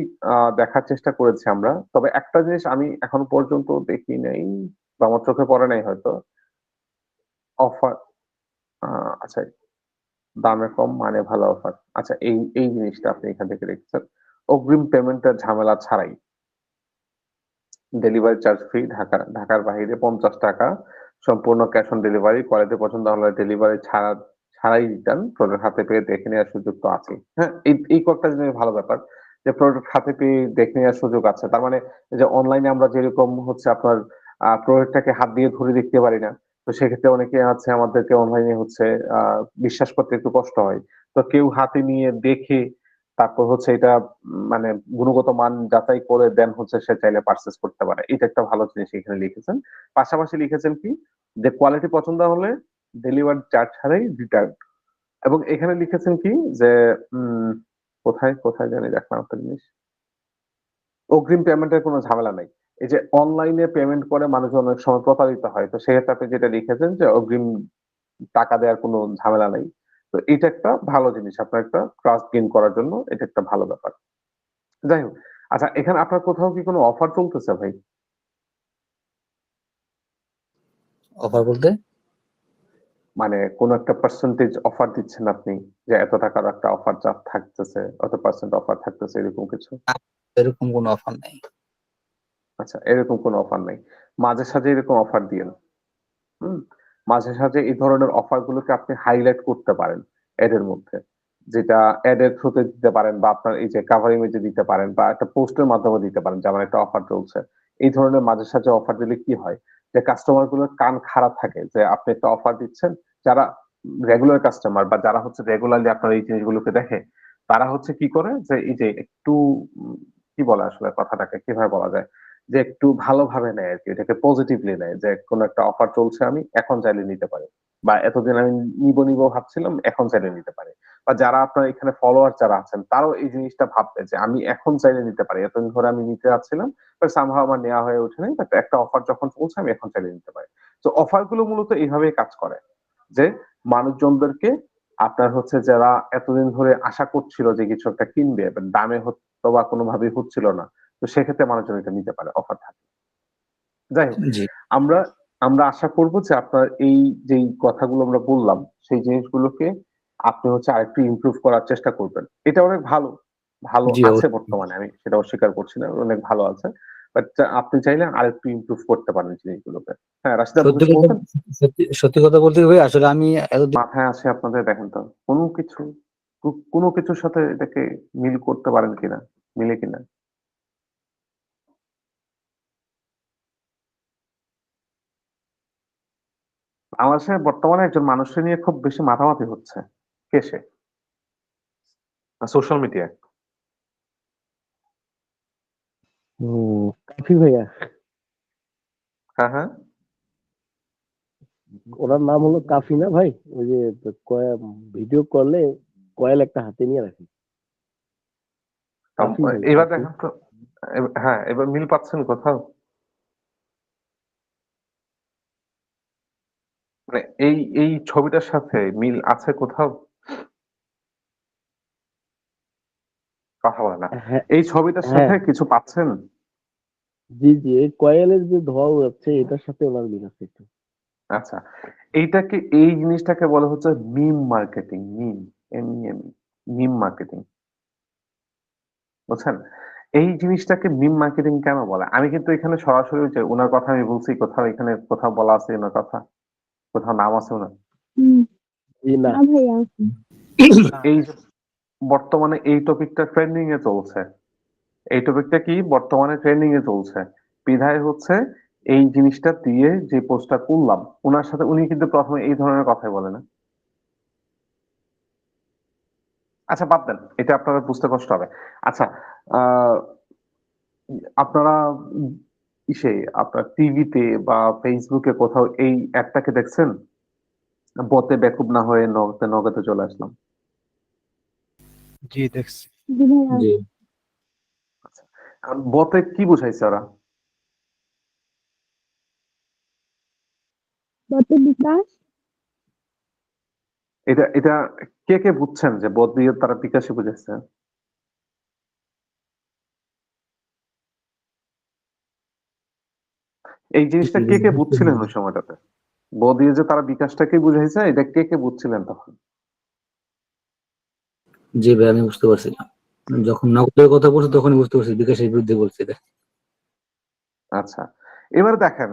S1: দেখার চেষ্টা করেছি আমরা। তবে একটা জিনিস আমি এখনো পর্যন্ত দেখি নাই বা আমার চোখে পড়ে নাই হয়তো। অফার আ আচ্ছা, দামে কম মানে ভালো অফার। আচ্ছা, এই জিনিসটা আপনি এখান থেকে দেখছেন। অগ্রিম পেমেন্টের ঝামেলা ছাড়াই। ডেলিভারি চার্জ ফ্রি ঢাকার বাহিরে ৳৫০ সম্পূর্ণ ক্যাশ অন ডেলিভারি। কোয়ালিটি পছন্দ হলে ডেলিভারি ছাড়াই রিটার্ন। প্রোডাক্ট হাতে পেয়ে দেখে নেওয়ার সুযোগ তো আছেই। হ্যাঁ? এই কয়েকটা জিনিস ভালো ব্যাপার। যে প্রোডাক্ট হাতে পেয়ে দেখে নেওয়ার সুযোগ আছে। তার মানে এই যে অনলাইনে আমরা যেরকম হচ্ছে আপনার প্রোডাক্টটাকে হাত দিয়ে ধরে দেখতে পারি না। তো সেক্ষেত্রে অনেকে আছে আমাদেরকে অনলাইনে হচ্ছে আ বিশ্বাস করতে একটু কষ্ট হয়। তো কেউ হাতে নিয়ে দেখে তারপর হচ্ছে এটা মানে গুণগত মান যাচাই করে দেন হচ্ছে সে চাইলে পারচেজ করতে পারে। এটা একটা ভালো জিনিস এখানে লিখেছেন। পাশাপাশি লিখেছেন কি? যে কোয়ালিটি পছন্দ হলে ডেলিভারি চার্জ ছাড়াই রিটার্ন। এবং এখানে লিখেছেন কি? যে উম কোথায় জানি দেখলাম একটা জিনিস। অগ্রিম পেমেন্টের কোনো ঝামেলা নাই। এই যে অনলাইনে পেমেন্ট করে মানুষ অনেক সময় প্রতারিত হয়। তো সেক্ষেত্রে আপনি যেটা লিখেছেন যে অগ্রিম টাকা দেওয়ার কোনো ঝামেলা নাই। তো এটা একটা ভালো জিনিস। আপনার একটা ট্রাস্ট গেইন করার জন্য এটা একটা ভালো ব্যাপার। যাই হোক। আচ্ছা, এখানে আপনার কোথাও কি কোনো অফার চলতেছে ভাই?
S2: অফার বলতে
S1: মানে কোন একটা পার্সেন্টেজ অফার দিচ্ছেন আপনি যে এত টাকার একটা অফার থাকতেছে, অত পার্সেন্ট অফার থাকতেছে এরকম কিছু?
S2: এরকম কোনো অফার নেই।
S1: আচ্ছা, এরকম কোনো অফার নাই। মাঝে সাঝে এরকম অফার দিয়েন। হুম? মাঝে সাঝে এই ধরনের অফার গুলোকে আপনি হাইলাইট করতে পারেন এদের মধ্যে। যেটা অ্যাড এর থ্রুতে দিতে পারেন বা আপনার এই যে কভার ইমেজে দিতে পারেন বা একটা পোস্টের মাধ্যমে দিতে পারেন যে আমার একটা অফার চলছে। এই ধরনের মাঝে সাঝে অফার দিলে কি হয় যে কাস্টমার গুলোর কান খাড়া থাকে যে আপনি একটা অফার দিচ্ছেন। যারা রেগুলার কাস্টমার বা যারা হচ্ছে রেগুলারলি আপনার এই জিনিসগুলোকে দেখে তারা হচ্ছে কি করে যে এই যে একটু কি বলে আসলে কথাটাকে কিভাবে বলা যায় যে একটু ভালোভাবে নেয় আর কি, এটাকে পজিটিভলি নেয় যে কোনো একটা অফার চলছে আমি এখন চাইলে নিতে পারি বা এতদিন আমি নিবো নিবো ভাবছিলাম এখন চাইলে নিতে পারি। বা যারা আপনার এখানে ফলোয়ার যারা আছেন তারাও এই জিনিসটা ভাববে যে আমি এখন চাইলে নিতে পারি, এতদিন ধরে আমি নিতে যাচ্ছিলাম সামহাও আমার নেওয়া হয়ে ওঠে নাই, বাট একটা অফার যখন চলছে আমি এখন চাইলে নিতে পারি। তো অফার গুলো মূলত এইভাবেই কাজ করে যে মানুষজনদেরকে আপনার হচ্ছে যারা এতদিন ধরে আশা করছিল যে কিছু একটা কিনবে but দামে হতো বা কোনোভাবেই হচ্ছিল না, তো সেক্ষেত্রে মানুষজন এটা নিতে পারে অফার থাকে। যাই হোক,
S2: জি
S1: আমরা আমরা আশা করব যে আপনার এই যেই কথাগুলো আমরা বললাম সেই জিনিসগুলোকে আপনি হচ্ছে আরেকটু ইমপ্রুভ করার চেষ্টা করবেন। এটা অনেক ভালো ভালো
S2: জি
S1: আছে
S2: অবশ্যই।
S1: বর্তমানে, আমি সেটা অস্বীকার করছি না, অনেক ভালো আছে। বাট আপনি চাইলে আরেকটু ইমপ্রুভ করতে পারেন জিনিসগুলোকে। হ্যাঁ, রাশিদ আপনি
S2: সত্যি
S1: কিছু
S2: কথা
S1: বলতেন?
S2: সত্যি কথা বলতে কি ভাই, আসলে আমি এতদিন
S1: মাথায় আসে আপনাদের দেখেন তো কোনো কিছু কোনো কিছুর সাথে এটাকে মিল করতে পারেন কিনা, মিলে কিনা? বাংলাদেশে বর্তমানে একজন মানুষকে নিয়ে খুব বেশি মাতামাতি হচ্ছে। কে সে? সোশ্যাল মিডিয়ায়।
S4: কাফি ভাইয়া,
S1: হ্যাঁ, হ্যাঁ।
S4: ওনার নাম হলো কাফি না ভাই? ওই যে ভিডিও কলে কয়েল একটা হাতে নিয়ে রাখে। কাফি ভাই,
S1: এবার
S4: কাফি।
S1: দেখেন তো হ্যাঁ, এবার মিল পাচ্ছেন কোথাও? মানে এই ছবিটার সাথে মিল আছে কোথাও? কথা বলে না।
S4: হ্যাঁ,
S1: এই ছবিটার
S4: হ্যাঁ,
S1: সাথে কিছু পাচ্ছেন?
S4: জি জি, এই কয়েলের যে ধোঁয়া উড়াচ্ছে এটার সাথে ওনার মিল আছে একটু।
S1: আচ্ছা, এই জিনিসটাকে বলা হচ্ছে মিম মার্কেটিং। এম মিম মার্কেটিং, বুঝছেন? এই জিনিসটাকে মিম মার্কেটিং কেন বলে? আমি কিন্তু এখানে সরাসরি ওই যে উনার কথা আমি বলছি, কোথাও এখানে কোথাও বলা আছে উনার কথা, কোথাও নাম আছে উনার?
S3: হুম,
S4: জি না।
S3: না ভাইয়া।
S1: এই যে বর্তমানে এই টপিকটা ট্রেন্ডিং এ চলছে, এই টপিকটা কি বর্তমানে ট্রেন্ডিং এ চলছে, বিধায় হচ্ছে এই জিনিসটা দিয়ে যে পোস্টটা করলাম উনার সাথে, উনি কিন্তু প্রথমে এই ধরনের কথাই বলে না। আচ্ছা বাদ দেন, এটা আপনারা বুঝতে কষ্ট হবে। আচ্ছা, আহ আপনারা ইসে আপনার টিভিতে বা ফেসবুকে কোথাও এই অ্যাডটাকে দেখছেন? বতে বেকুব না হয়ে নগদে নগদে চলে আসলাম।
S5: জি দেখছি।
S3: জি ভাইয়া।
S2: জি
S1: আচ্ছা, বতে কি বুঝাইছে ওরা?
S3: কত বিকাশ?
S1: এটা এটা কে কে বুঝছেন যে বদ দিয়ে তারা বিকাশে বুঝাইছে? এই জিনিসটা কে কে বুঝছিলেন ওই সময়টাতে? ব দিয়ে যে তারা বিকাশটাকে বুঝাইছে, এটা কে কে বুঝছিলেন তখন?
S2: জি ভাই, আমি বুঝতে পারছি। যখন নগদের কথা বলছে তখনই বুঝতে পারছি বিকাশের বিরুদ্ধে বলছে এটা।
S1: আচ্ছা, এবার দেখেন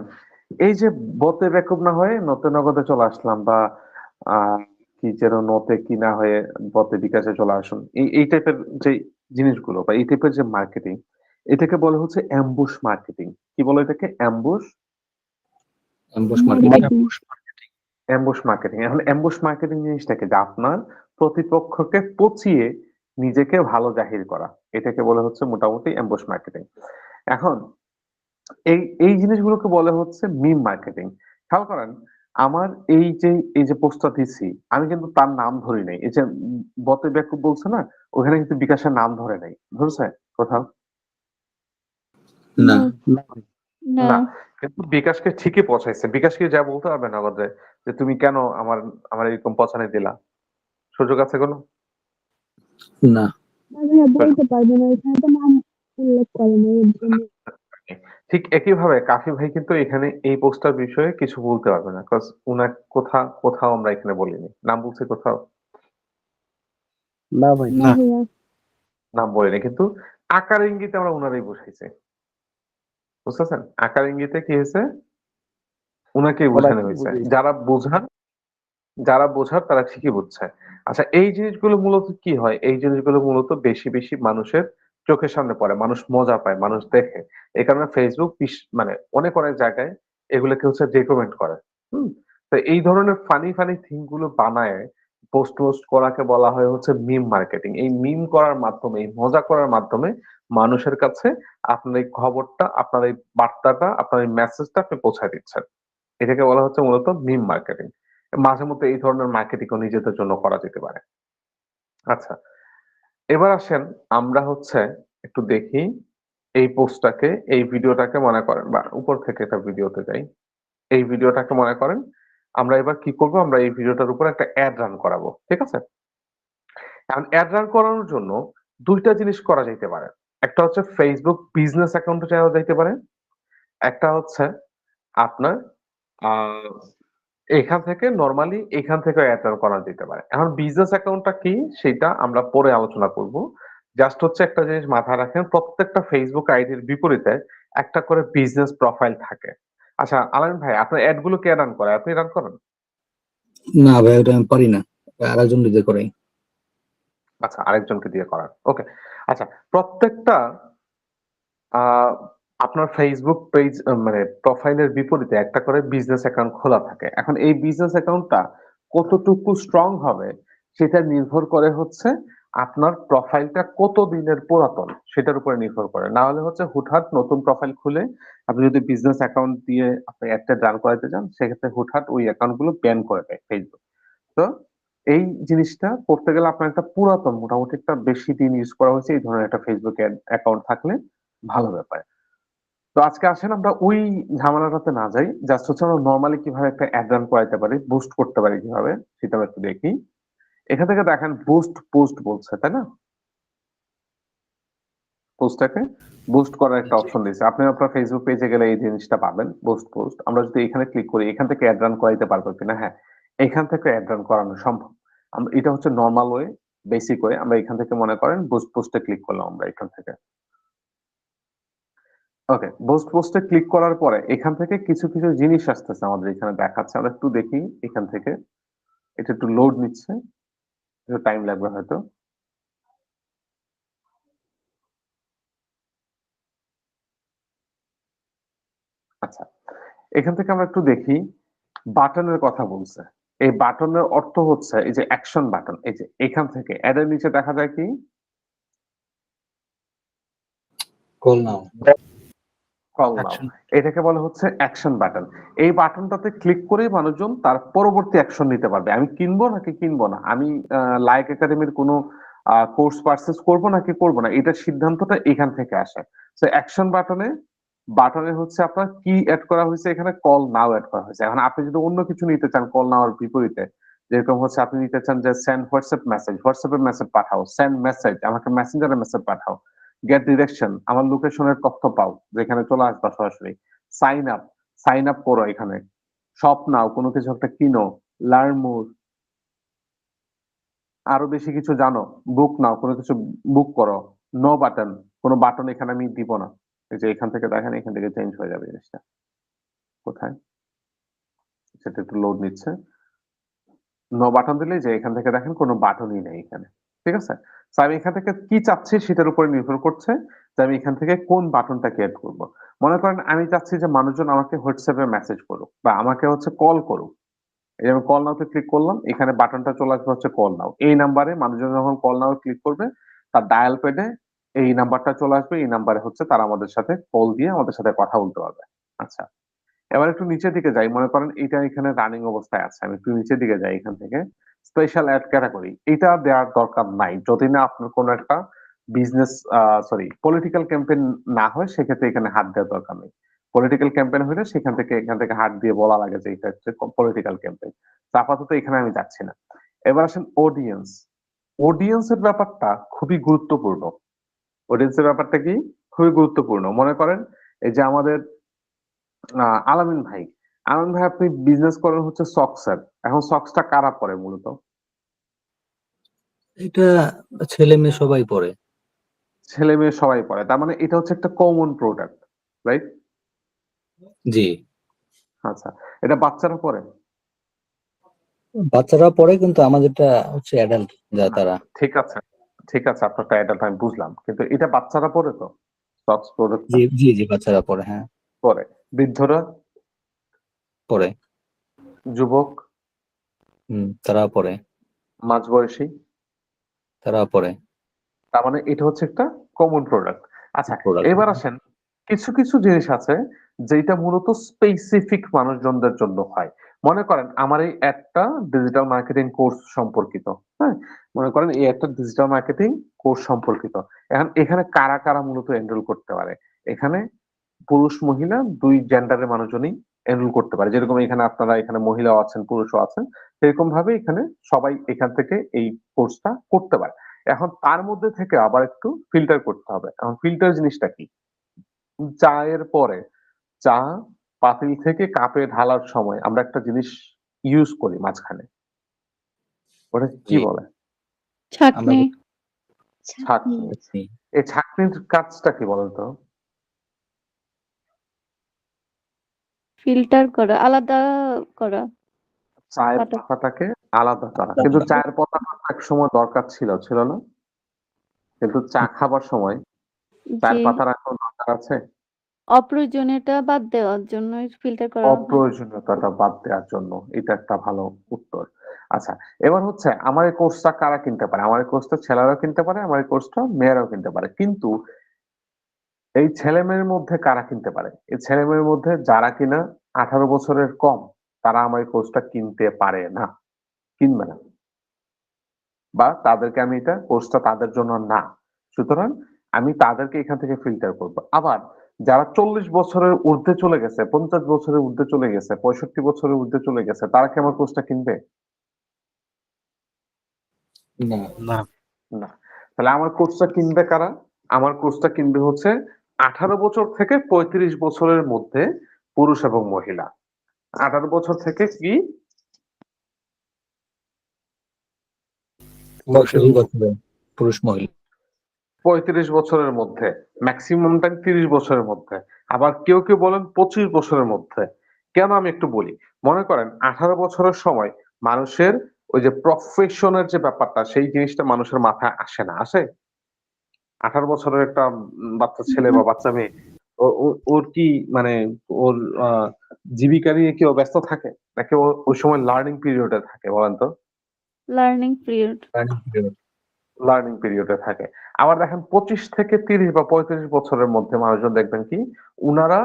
S1: এই যে বতে বেকুব না হয়ে নতে নগদে চলে আসলাম বা আহ কি যেন নতে কি না হয়ে বতে বিকাশে চলে আসুন, এই টাইপের যে জিনিসগুলো বা এই টাইপের যে মার্কেটিং, এটাকে বলে হচ্ছে অ্যাম্বুশ মার্কেটিং। কি বলে এটাকে?
S2: Ambush marketing.
S3: Marketing.
S1: Ambush marketing. এখন অ্যাম্বুশ মার্কেটিং জিনিসটাকে যে আপনার প্রতিপক্ষকে পচিয়ে নিজেকে ভালো জাহির করা, এটাকে বলে হচ্ছে মোটামুটি অ্যাম্বুশ মার্কেটিং। এখন এই জিনিসগুলোকে বলে হচ্ছে মিম মার্কেটিং। খেয়াল করেন, আমার এই যে পোস্টটা দিছি আমি কিন্তু তার নাম ধরি নাই। এই যে বতে বেকুব বলছে না, ওখানে কিন্তু বিকাশের নাম ধরে নাই, ধরছে কোথাও?
S2: না
S3: না,
S4: না ভাই।
S3: না।
S1: না, কিন্তু বিকাশকে ঠিকই পচাইছে। বিকাশকে যা বলতে পারবে নগদে যে তুমি কেন আমার আমার এরকম পচানে দিলা? সুযোগ আছে কোনো?
S2: না
S3: না ভাইয়া, বলতে পারবো না, এখানে তো নাম উল্লেখ করে না এর জন্য।
S1: ঠিক একইভাবে কাফি ভাই কিন্তু এখানে এই পোস্টার বিষয়ে কিছু বলতে পারবে না, কজ উনার কোথাও আমরা এখানে বলিনি, নাম বলছি কোথাও?
S4: না ভাই।
S3: না
S5: না।
S3: ভাইয়া।
S1: নাম বলিনি, কিন্তু আকার ইঙ্গিতে আমরা উনারই বুঝাইছি, বুঝতেছেন? আকার ইঙ্গিতে কি হয়েছে, উনাকেই বোঝানো
S4: ওনাকে
S1: হয়েছে।
S4: বুঝিয়েছি।
S1: যারা বোঝান যারা বোঝার তারা ঠিকই বুঝছে। আচ্ছা, এই জিনিসগুলো মূলত কি হয়? এই জিনিসগুলো মূলত বেশি, বেশি মানুষের চোখের সামনে পড়ে। মানুষ মজা পায়, মানুষ দেখে। এই কারণে Facebook মানে অনেক, অনেক জায়গায় এগুলোকে হচ্ছে রেকমেন্ড করে। হুম? তো এই ধরনের ফানি, ফানি থিং গুলো বানায় পোস্ট করাকে বলা হয় হচ্ছে মিম মার্কেটিং। এই মিম করার মাধ্যমে, এই মজা করার মাধ্যমে মানুষের কাছে আপনার এই খবরটা, আপনার এই বার্তাটা, আপনার এই মেসেজটা আপনি পৌঁছায় দিচ্ছেন। এটাকে বলা হচ্ছে মূলত মিম মার্কেটিং। মাঝে মধ্যে এই ধরনের মার্কেটিং ও নিজেদের জন্য করা যেতে পারে। আচ্ছা, এবার আসেন আমরা হচ্ছে একটু দেখি এই পোস্টটাকে, এই ভিডিওটাকে মনে করেন বা উপর থেকে একটা ভিডিওতে যাই। এই ভিডিওটাকে মনে করেন আমরা এবার কি করব? আমরা এই ভিডিওটার উপর একটা এড রান করাবো। ঠিক আছে? এখন এড রান করানোর জন্য ২ টা জিনিস করা যাইতে পারে। একটা হচ্ছে Facebook বিজনেস অ্যাকাউন্টে যাওয়া যাইতে পারে। একটা হচ্ছে আপনার আ এখান থেকে নরমালি এখান থেকেও এড রান করা যেতে পারে। এখন বিজনেস অ্যাকাউন্টটা কি সেটা আমরা পরে আলোচনা করব। জাস্ট হচ্ছে একটা জিনিস মাথায় রাখেন, প্রত্যেকটা Facebook আইডির বিপরীতে একটা করে বিজনেস প্রোফাইল থাকে। আচ্ছা, আলামিন ভাই আপনার এড গুলো কে রান করে? আপনি রান করেন?
S2: না ভাই, ওটা আমি পারি না, আরেকজন নিজে করাই।
S1: আচ্ছা, আরেকজনকে দিয়ে করান। ওকে। আচ্ছা, প্রত্যেকটা আ আপনার Facebook পেজ মানে প্রোফাইলের বিপরীতে একটা করে বিজনেস অ্যাকাউন্ট খোলা থাকে। এখন এই বিজনেস অ্যাকাউন্টটা কতটুকু স্ট্রং হবে সেটা নির্ভর করে হচ্ছে আপনার প্রোফাইলটা কত দিনের পুরাতন সেটার উপরে নির্ভর করে। না হলে হচ্ছে হুটহাট নতুন প্রোফাইল খুলে আপনি যদি বিজনেস অ্যাকাউন্ট দিয়ে আপনি অ্যাডটা রান করাইতে যান সেক্ষেত্রে হুটহাট ওই অ্যাকাউন্ট গুলো ব্যান করে দেয় Facebook। তো এই জিনিসটা করতে গেলে আপনার একটা পুরাতন মোটামুটি একটা বেশি দিন ইউজ করা হয়েছে এই ধরনের একটা Facebook অ্যাকাউন্ট থাকলে ভালো ব্যাপার। তো আজকে আসেন আমরা ওই ঝামেলাটাতে না যাই। জাস্ট হচ্ছে আমরা নরমালি কিভাবে একটা এড রান করাইতে পারি, বুস্ট করতে পারি কিভাবে সেটাও একটু দেখি। এখান থেকে দেখেন বুস্ট পোস্ট বলছে, তাই না? পোস্টটাকে বুস্ট করার একটা
S2: জি।
S1: অপশন দিয়েছে। আপনি আপনার Facebook পেজে গেলে এই জিনিসটা পাবেন, বুস্ট পোস্ট। আমরা যদি এখানে ক্লিক করি, এখান থেকে এড রান করাইতে পারবো কিনা? হ্যাঁ, এখান থেকে এড রান করানো সম্ভব। এটা হচ্ছে নরমাল ওয়ে, বেসিক ওয়ে। আমরা এখান থেকে মনে করেন বুস্ট পোস্টে ক্লিক করলাম আমরা এখান থেকে। ওকে, বুস্ট পোস্টে ক্লিক করার পরে এখান থেকে কিছু, কিছু জিনিস আসতেছে আমাদের এখানে দেখাচ্ছে। আমরা একটু দেখি এখান থেকে। এটা একটু লোড নিচ্ছে। একটু টাইম লাগবে হয়তো। আচ্ছা। এখান থেকে আমরা একটু দেখি বাটনের কথা বলছে। এই বাটনের অর্থ হচ্ছে এই যে অ্যাকশন বাটন। এই যে এখান থেকে এড এর নিচে দেখা যায় কি?
S2: Call now,
S1: call now.
S2: Action.
S1: এটাকে বলা হচ্ছে অ্যাকশন বাটন। এই বাটনটাতে ক্লিক করেই মানুষজন তার পরবর্তী অ্যাকশন নিতে পারবে। আমি কিনবো নাকি কিনবো না? আমি লাইক একাডেমির কোনো কোর্স পারচেজ করবো নাকি করবো না? এটার সিদ্ধান্তটা এখান থেকে আসে। সো অ্যাকশন বাটনে হচ্ছে আপনার কি এড করা হয়েছে এখানে কল নাও এড করা হয়েছে। এখন আপনি যদি অন্য কিছু নিতে চান কল নাও এর বিপরীতে, যেরকম হচ্ছে আপনি নিতে চান যে সেন্ড হোয়াটসঅ্যাপ মেসেজ, হোয়াটসঅ্যাপে মেসেজ পাঠাও, সেন্ড মেসেজ, আমাকে মেসেঞ্জারে মেসেজ পাঠাও, গেট ডিরেকশন, আমার লোকেশনের তথ্য পাও, যেখানে চলে আসবা সরাসরি, সাইন আপ, সাইন আপ করো এখানে, শপ নাও, কোনো কিছু একটা কিনো, লার্ন মোর, আরো বেশি কিছু জানো, বুক নাও, কোনো কিছু বুক করো, নো বাটন, কোনো বাটন এখানে আমি দিব না। এই যে এখান থেকে দেখেন এখান থেকে চেঞ্জ হয়ে যাবে জিনিসটা। কোথায়? সেটা একটু লোড নিচ্ছে। নো বাটন দিলেই যে এখান থেকে দেখেন কোনো বাটনই নেই এখানে। ঠিক আছে? সো আমি এখান থেকে কি চাচ্ছি সেটার উপরে নির্ভর করছে যে আমি এখান থেকে কোন বাটনটাকে এড করব। মনে করেন আমি চাচ্ছি যে মানুষজন আমাকে হোয়াটসঅ্যাপ এ মেসেজ করুক বা আমাকে হচ্ছে কল করুক। এই যে আমি কল নাও তে ক্লিক করলাম, এখানে বাটনটা চলে আসবে হচ্ছে কল নাও। এই নাম্বারে মানুষজন যখন কল নাও ক্লিক করবে তার ডায়াল প্যাডে এই নাম্বারটা চলে আসবে। এই নাম্বারে হচ্ছে তারা আমাদের সাথে কল দিয়ে আমাদের সাথে কথা বলতে পারবে। আচ্ছা। এবার একটু নিচের দিকে যাই। মনে করেন এইটা এখানে রানিং অবস্থায় আছে। আমি একটু নিচের দিকে যাই এখান থেকে। Special ad category. এটা দেওয়ার দরকার নাই। যদি না আপনার কোন একটা বিজনেস সরি পলিটিক্যাল ক্যাম্পেইন না হয় সেক্ষেত্রে এখানে হাত দেওয়ার দরকার নেই। পলিটিক্যাল ক্যাম্পেইন হলে সেখান থেকে এখান থেকে হাত দিয়ে বলা লাগে যে এটা হচ্ছে পলিটিক্যাল ক্যাম্পেইন। তো আপাতত এখানে আমি যাচ্ছি না। এবার আসেন অডিয়েন্স। অডিয়েন্স এর ব্যাপারটা খুবই গুরুত্বপূর্ণ। অডিয়েন্স এর ব্যাপারটা কি? খুবই গুরুত্বপূর্ণ। মনে করেন এই যে আমাদের আলামিন ভাই। আলামিন ভাই আপনি বিজনেস করেন হচ্ছে সক্সের। এখন সক্সটা কারা পরে মূলত?
S2: এটা ছেলে মেয়ে সবাই পড়ে।
S1: ছেলে মেয়ে সবাই পরে। তার মানে এটা হচ্ছে একটা কমন প্রোডাক্ট, রাইট?
S2: জি।
S1: আচ্ছা। এটা বাচ্চারা পরে?
S2: বাচ্চারা পড়ে, কিন্তু আমাদেরটা হচ্ছে অ্যাডাল্ট যা
S1: না,
S2: তারা।
S1: ঠিক আছে, ঠিক আছে, আপনারটা অ্যাডাল্ট আমি বুঝলাম, কিন্তু এটা বাচ্চারা পড়ে তো, সক্স প্রোডাক্টটা
S2: জি জি জি, বাচ্চারা পড়ে, হ্যাঁ
S1: পরে, বৃদ্ধরা,
S2: পড়ে।
S1: যুবক,
S2: তারা পড়ে,
S1: মাঝবয়সী,
S2: তারা পড়ে
S1: তার মানে এটা হচ্ছে একটা কমন প্রোডাক্ট। আচ্ছা,
S2: প্রোডাক্ট।
S1: এবার আসেন, কিছু কিছু জিনিস আছে যেটা মূলত স্পেসিফিক মানুষজনদের জন্য হয়। মনে করেন আমার এই একটা ডিজিটাল মার্কেটিং কোর্স সম্পর্কিত, হ্যাঁ, মনে করেন এই একটা ডিজিটাল মার্কেটিং কোর্স সম্পর্কিত। এখন এখানে কারা কারা মূলত এনরোল করতে পারে? এখানে পুরুষ মহিলা দুই জেন্ডারের মানুষজনই এনরোল করতে পারে। যেরকম এখানে আপনারা এখানে মহিলাও আছেন, পুরুষও আছেন, সেরকম ভাবে এখানে সবাই এখান থেকে এই কোর্সটা করতে পারে। এখন তার মধ্যে থেকে আবার একটু ফিল্টার করতে হবে। এখন ফিল্টার জিনিসটা কি? চায়ের পরে চা পাতিল থেকে কাপে ঢালার সময় আমরা একটা জিনিস ইউজ করি মাঝখানে, ওটা কি
S2: জি,
S1: বলে?
S2: আমরা
S3: ছাঁকনি।
S1: ছাঁকনি।
S2: বুঝছি।
S1: এই ছাঁকনির কাজটা কি বলেন তো?
S3: ফিল্টার করা, আলাদা করা,
S1: চায়ের
S3: পাটা।
S1: পাতাটাকে আলাদা করা, কিন্তু চায়ের পাতাটা এক সময় দরকার ছিল, ছিল না? কিন্তু চা খাবার সময়
S3: জি,
S1: চায়ের পাতার এখন দরকার আছে?
S3: অপ্রয়োজনীয়টা বাদ দেওয়ার জন্য ফিল্টার করা হয়।
S1: অপ্রয়োজনীয়তাটা বাদ দেওয়ার জন্য, এটা একটা ভালো উত্তর। আচ্ছা, এবার হচ্ছে আমার এই কোর্সটা কারা কিনতে পারে? আমার এই কোর্সটা ছেলেরাও কিনতে পারে, আমার এই কোর্সটা মেয়েরাও কিনতে পারে, কিন্তু এই ছেলে মেয়ের মধ্যে কারা কিনতে পারে? এই ছেলে মেয়ের মধ্যে যারা কিনা 18 বছরের কম, তারা আমার এই কোর্সটা কিনতে পারে না, কিনবে না, বা তাদেরকে আমি এটা কোর্সটা তাদের জন্য না। সুতরাং আমি তাদেরকে এখান থেকে ফিল্টার করব। আবার যারা 40 বছরের ঊর্ধ্বে চলে গেছে, 50 বছরের ঊর্ধ্বে চলে গেছে, 65 বছরের ঊর্ধ্বে চলে গেছে, তারা কি আমার কোর্সটা কিনবে?
S2: না,
S4: না।
S1: না। তাহলে আমার কোর্সটা কিনবে কারা? আমার কোর্সটা কিনবে হচ্ছে 18 বছর থেকে 35 বছরের মধ্যে পুরুষ এবং মহিলা। 18 বছর থেকে কি পুরুষ এবং
S2: 45 বছরের পুরুষ মহিলা।
S1: 35 বছরের মধ্যে, ম্যাক্সিমামটা 30 বছরের মধ্যে, আবার কেউ কেউ বলেন 25 বছরের মধ্যে। কেন আমি একটু বলি। মনে করেন 18 বছরের সময় মানুষের ওই যে প্রফেশনের যে ব্যাপারটা, সেই জিনিসটা মানুষের মাথায় আসে না, আসে? 18 বছরের একটা বাচ্চা ছেলে বা বাচ্চা মেয়ে, ওর কি মানে ওর জীবিকা নিয়ে কি ও ব্যস্ত থাকে, নাকি ওই সময় লার্নিং পিরিয়ডে থাকে বলেন তো?
S3: Learning period.
S1: লার্নিং পিরিয়ডে থাকে। আবার দেখেন 25 থেকে 30 বা 35 বছরের মধ্যে মানুষজন দেখবেন কি, উনারা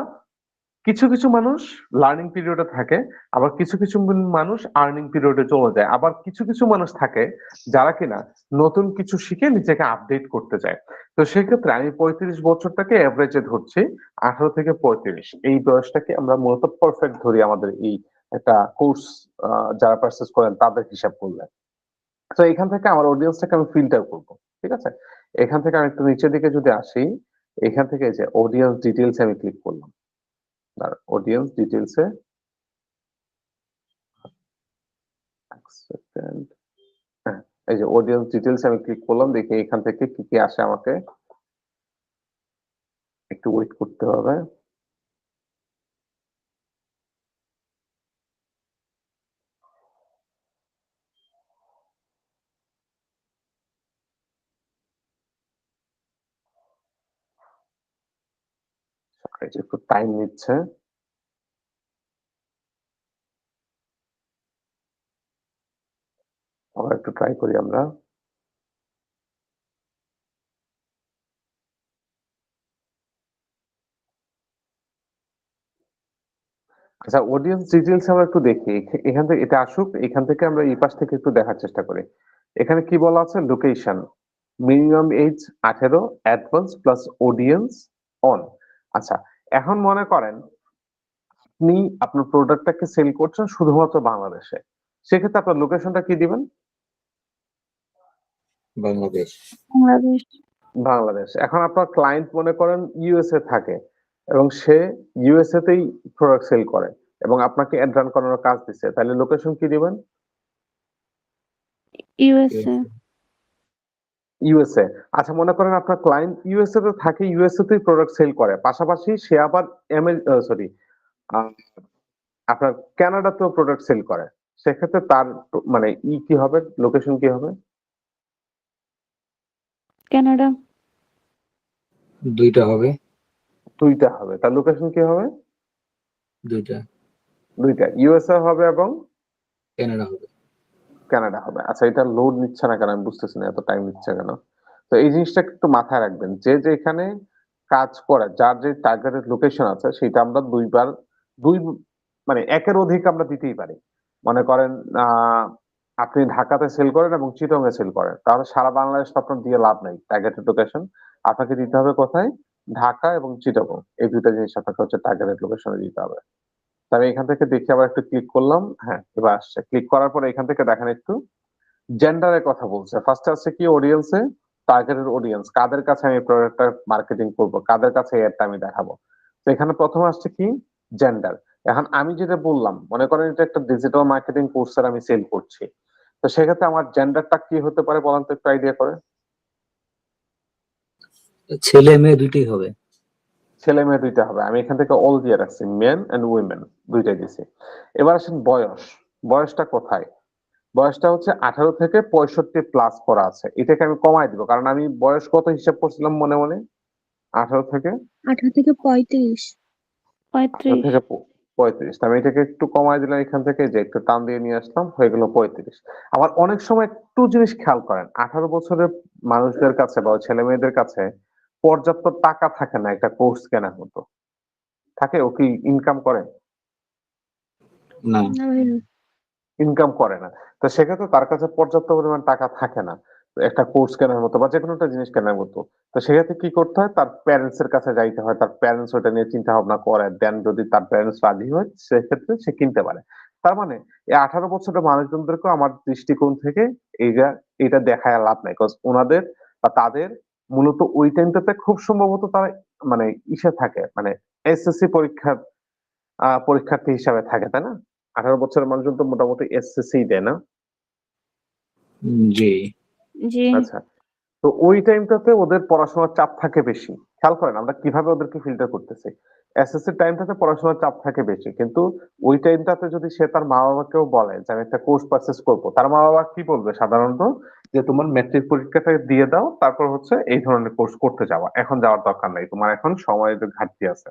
S1: কিছু কিছু মানুষ লার্নিং পিরিয়ডে থাকে, আবার কিছু কিছু মানুষ আর্নিং পিরিয়ডে চলে যায়, আবার কিছু কিছু মানুষ থাকে যারা কিনা নতুন কিছু শিখে নিজেকে আপডেট করতে চায়। তো সেক্ষেত্রে আমি 35 বছরটাকে এভারেজে ধরছি, 18 থেকে 35 এই বয়সটাকে আমরা মূলত পারফেক্ট ধরি আমাদের এই একটা কোর্স যারা পারচেস করেন তাদের হিসাব করলে। তো এখান থেকে আমার অডিয়েন্সটাকে আমি ফিল্টার করব, ঠিক আছে? এখান থেকে আমি একটু নিচের দিকে যদি আসি, এখান থেকে এই যে অডিয়েন্স ডিটেইলস আমি ক্লিক করলাম, অডিয়েন্স ডিটেইলসে এক সেকেন্ড, হ্যাঁ, এই যে অডিয়েন্স ডিটেইলস আমি ক্লিক করলাম, দেখি এখান থেকে কি কি আসে আমাকে, একটু ওয়েট করতে হবে। এই যে একটু টাইম নিচ্ছে, আবার একটু ট্রাই করি আমরা। আচ্ছা, অডিয়েন্স ডিটেইলস আমরা একটু দেখি, এখান থেকে এটা আসুক, এখান থেকে আমরা এই পাশ থেকে একটু দেখার চেষ্টা করি। এখানে কি বলা আছে? Location, minimum age 18, advance plus audience on. আচ্ছা, এখন মনে করেন আপনি আপনার প্রোডাক্টটাকে সেল করছেন শুধুমাত্র বাংলাদেশে, সেক্ষেত্রে আপনার লোকেশনটা কি দিবেন?
S2: বাংলাদেশ।
S3: বাংলাদেশ।
S1: বাংলাদেশ। এখন আপনার ক্লায়েন্ট মনে করেন ইউএসএ থাকে, এবং সে ইউএসএ তেই প্রোডাক্ট সেল করে এবং আপনাকে অ্যাড রান করানোর কাজ দিচ্ছে, তাহলে লোকেশন কি দিবেন?
S3: ইউএসএ।
S1: ইউএসএ। আচ্ছা, মনে করেন আপনার ক্লায়েন্ট ইউএসএ তে থাকে, ইউএসএ তেই প্রোডাক্ট সেল করে, পাশাপাশি সে আবার সরি আপনার কানাডাতেও প্রোডাক্ট সেল করে, সেক্ষেত্রে তার মানে কি হবে, লোকেশন কি হবে?
S3: কানাডা।
S2: দুইটা হবে।
S1: দুইটা হবে। তার লোকেশন কি হবে?
S2: দুইটা।
S1: দুইটা, ইউএসএ হবে এবং
S2: কানাডা হবে।
S1: কানাডা হবে। আচ্ছা, এটা লোড নিচ্ছে না কেন আমি বুঝতেছি না, এত টাইম নিচ্ছে কেন? তো এই জিনিসটা একটু মাথায় রাখবেন, যে যেখানে কাজ করে, যার যে টার্গেটেড লোকেশন আছে সেটা আমরা দুইবার, দুই মানে একের অধিক আমরা দিতেই পারি। মনে করেন আপনি ঢাকাতে সেল করেন এবং চিটং এ সেল করেন, তাহলে সারা বাংলাদেশ তো আপনার দিয়ে লাভ নাই টার্গেটেড লোকেশন। আপনাকে দিতে হবে কোথায়? ঢাকা এবং চিটাগং, এই দুইটা জিনিস আপনাকে হচ্ছে টার্গেটেড লোকেশনে দিতে হবে। তো আমি এখান থেকে দেখে আবার একটু ক্লিক করলাম, হ্যাঁ এবার আসছে। ক্লিক করার পরে এখান থেকে দেখেন একটু জেন্ডারের কথা বলছে। ফার্স্টে আছে কি অডিয়েন্সে, টার্গেটেড অডিয়েন্স, কাদের কাছে আমি প্রোডাক্টটা মার্কেটিং করব, কাদের কাছে এডটা আমি দেখাবো। তো এখানে প্রথমে আসছে কি জেন্ডার। এখন আমি যেটা বললাম, মনে করেন এটা একটা ডিজিটাল মার্কেটিং কোর্সের আমি সেল করছি, তো সেক্ষেত্রে আমার জেন্ডারটা কি হতে পারে বলেন তো, একটু আইডিয়া করে।
S2: ছেলে মেয়ে দুইটাই হবে।
S1: ছেলে মেয়ে দুইটা হবে, আমি এখান থেকে অল দিয়ে রাখছি, মেন এন্ড উইমেন দুইটাই দিছি। এবার আসেন বয়স, বয়সটা কোথায়? বয়সটা হচ্ছে 18 থেকে 65 প্লাস করা আছে, এটাকে আমি কমাই দিব, কারণ আমি বয়স কত হিসাব করছিলাম মনে মনে, 18 থেকে
S3: 18 থেকে 35।
S1: 18
S3: 35।
S1: থেকে 35, আমি এটাকে একটু কমাই দিলাম এখান থেকে, যে একটু টান দিয়ে নিয়ে আসলাম, হয়ে গেল 35। আবার অনেক সময় একটু জিনিস খেয়াল করেন, 18 বছরের মানুষদের কাছে বা ছেলে মেয়েদের কাছে পর্যাপ্ত টাকা থাকে না একটা কোর্স কেনার মতো। থাকে? ও কি ইনকাম করে?
S2: না।
S3: না ভাইয়া।
S1: ইনকাম করে না। তো সেক্ষেত্রে তার কাছে পর্যাপ্ত পরিমাণ টাকা থাকে না একটা কোর্স কেনার মতো বা যেকোনো একটা জিনিস কেনার মতো। তো সেক্ষেত্রে কি করতে হয়, তার প্যারেন্টস এর কাছে যাইতে হয়, তার প্যারেন্টস ওটা নিয়ে চিন্তা ভাবনা করে দেন, যদি তার প্যারেন্টস রাজি হয় সেক্ষেত্রে সে কিনতে পারে। তার মানে এই 18 বছরের মানুষজনদেরকে আমার দৃষ্টিকোণ থেকে এইটা এটা দেখায় লাভ নাই, কজ ওনাদের বা তাদের মূলত ওই টাইমটাতে খুব সম্ভবত তারা মানে ইসে থাকে, মানে এসএসসি পরীক্ষার পরীক্ষার্থী হিসাবে থাকে, তাই না? 18 বছরের মানুষজন তো মোটামুটি এসএসসি দেয় না?
S2: জি।
S3: জি।
S1: আচ্ছা, তো ওই টাইমটাতে ওদের পড়াশোনার চাপ থাকে বেশি। খেয়াল করেন আমরা কিভাবে ওদেরকে ফিল্টার করতেছি। এসএসসি টাইমটাতে পড়াশোনার চাপ থাকে বেশি, কিন্তু ওই টাইমটাতে যদি সে তার মা বাবাকেও বলে যে আমি একটা কোর্স পারচেজ করবো, তার মা বাবা কি বলবে সাধারণত, যে তোমার ম্যাট্রিক পরীক্ষাটা দিয়ে দাও, তারপর হচ্ছে এই ধরনের কোর্স করতে যাওয়া, এখন যাওয়ার দরকার নাই, তোমার এখন সময়ের ঘাটতি আছে।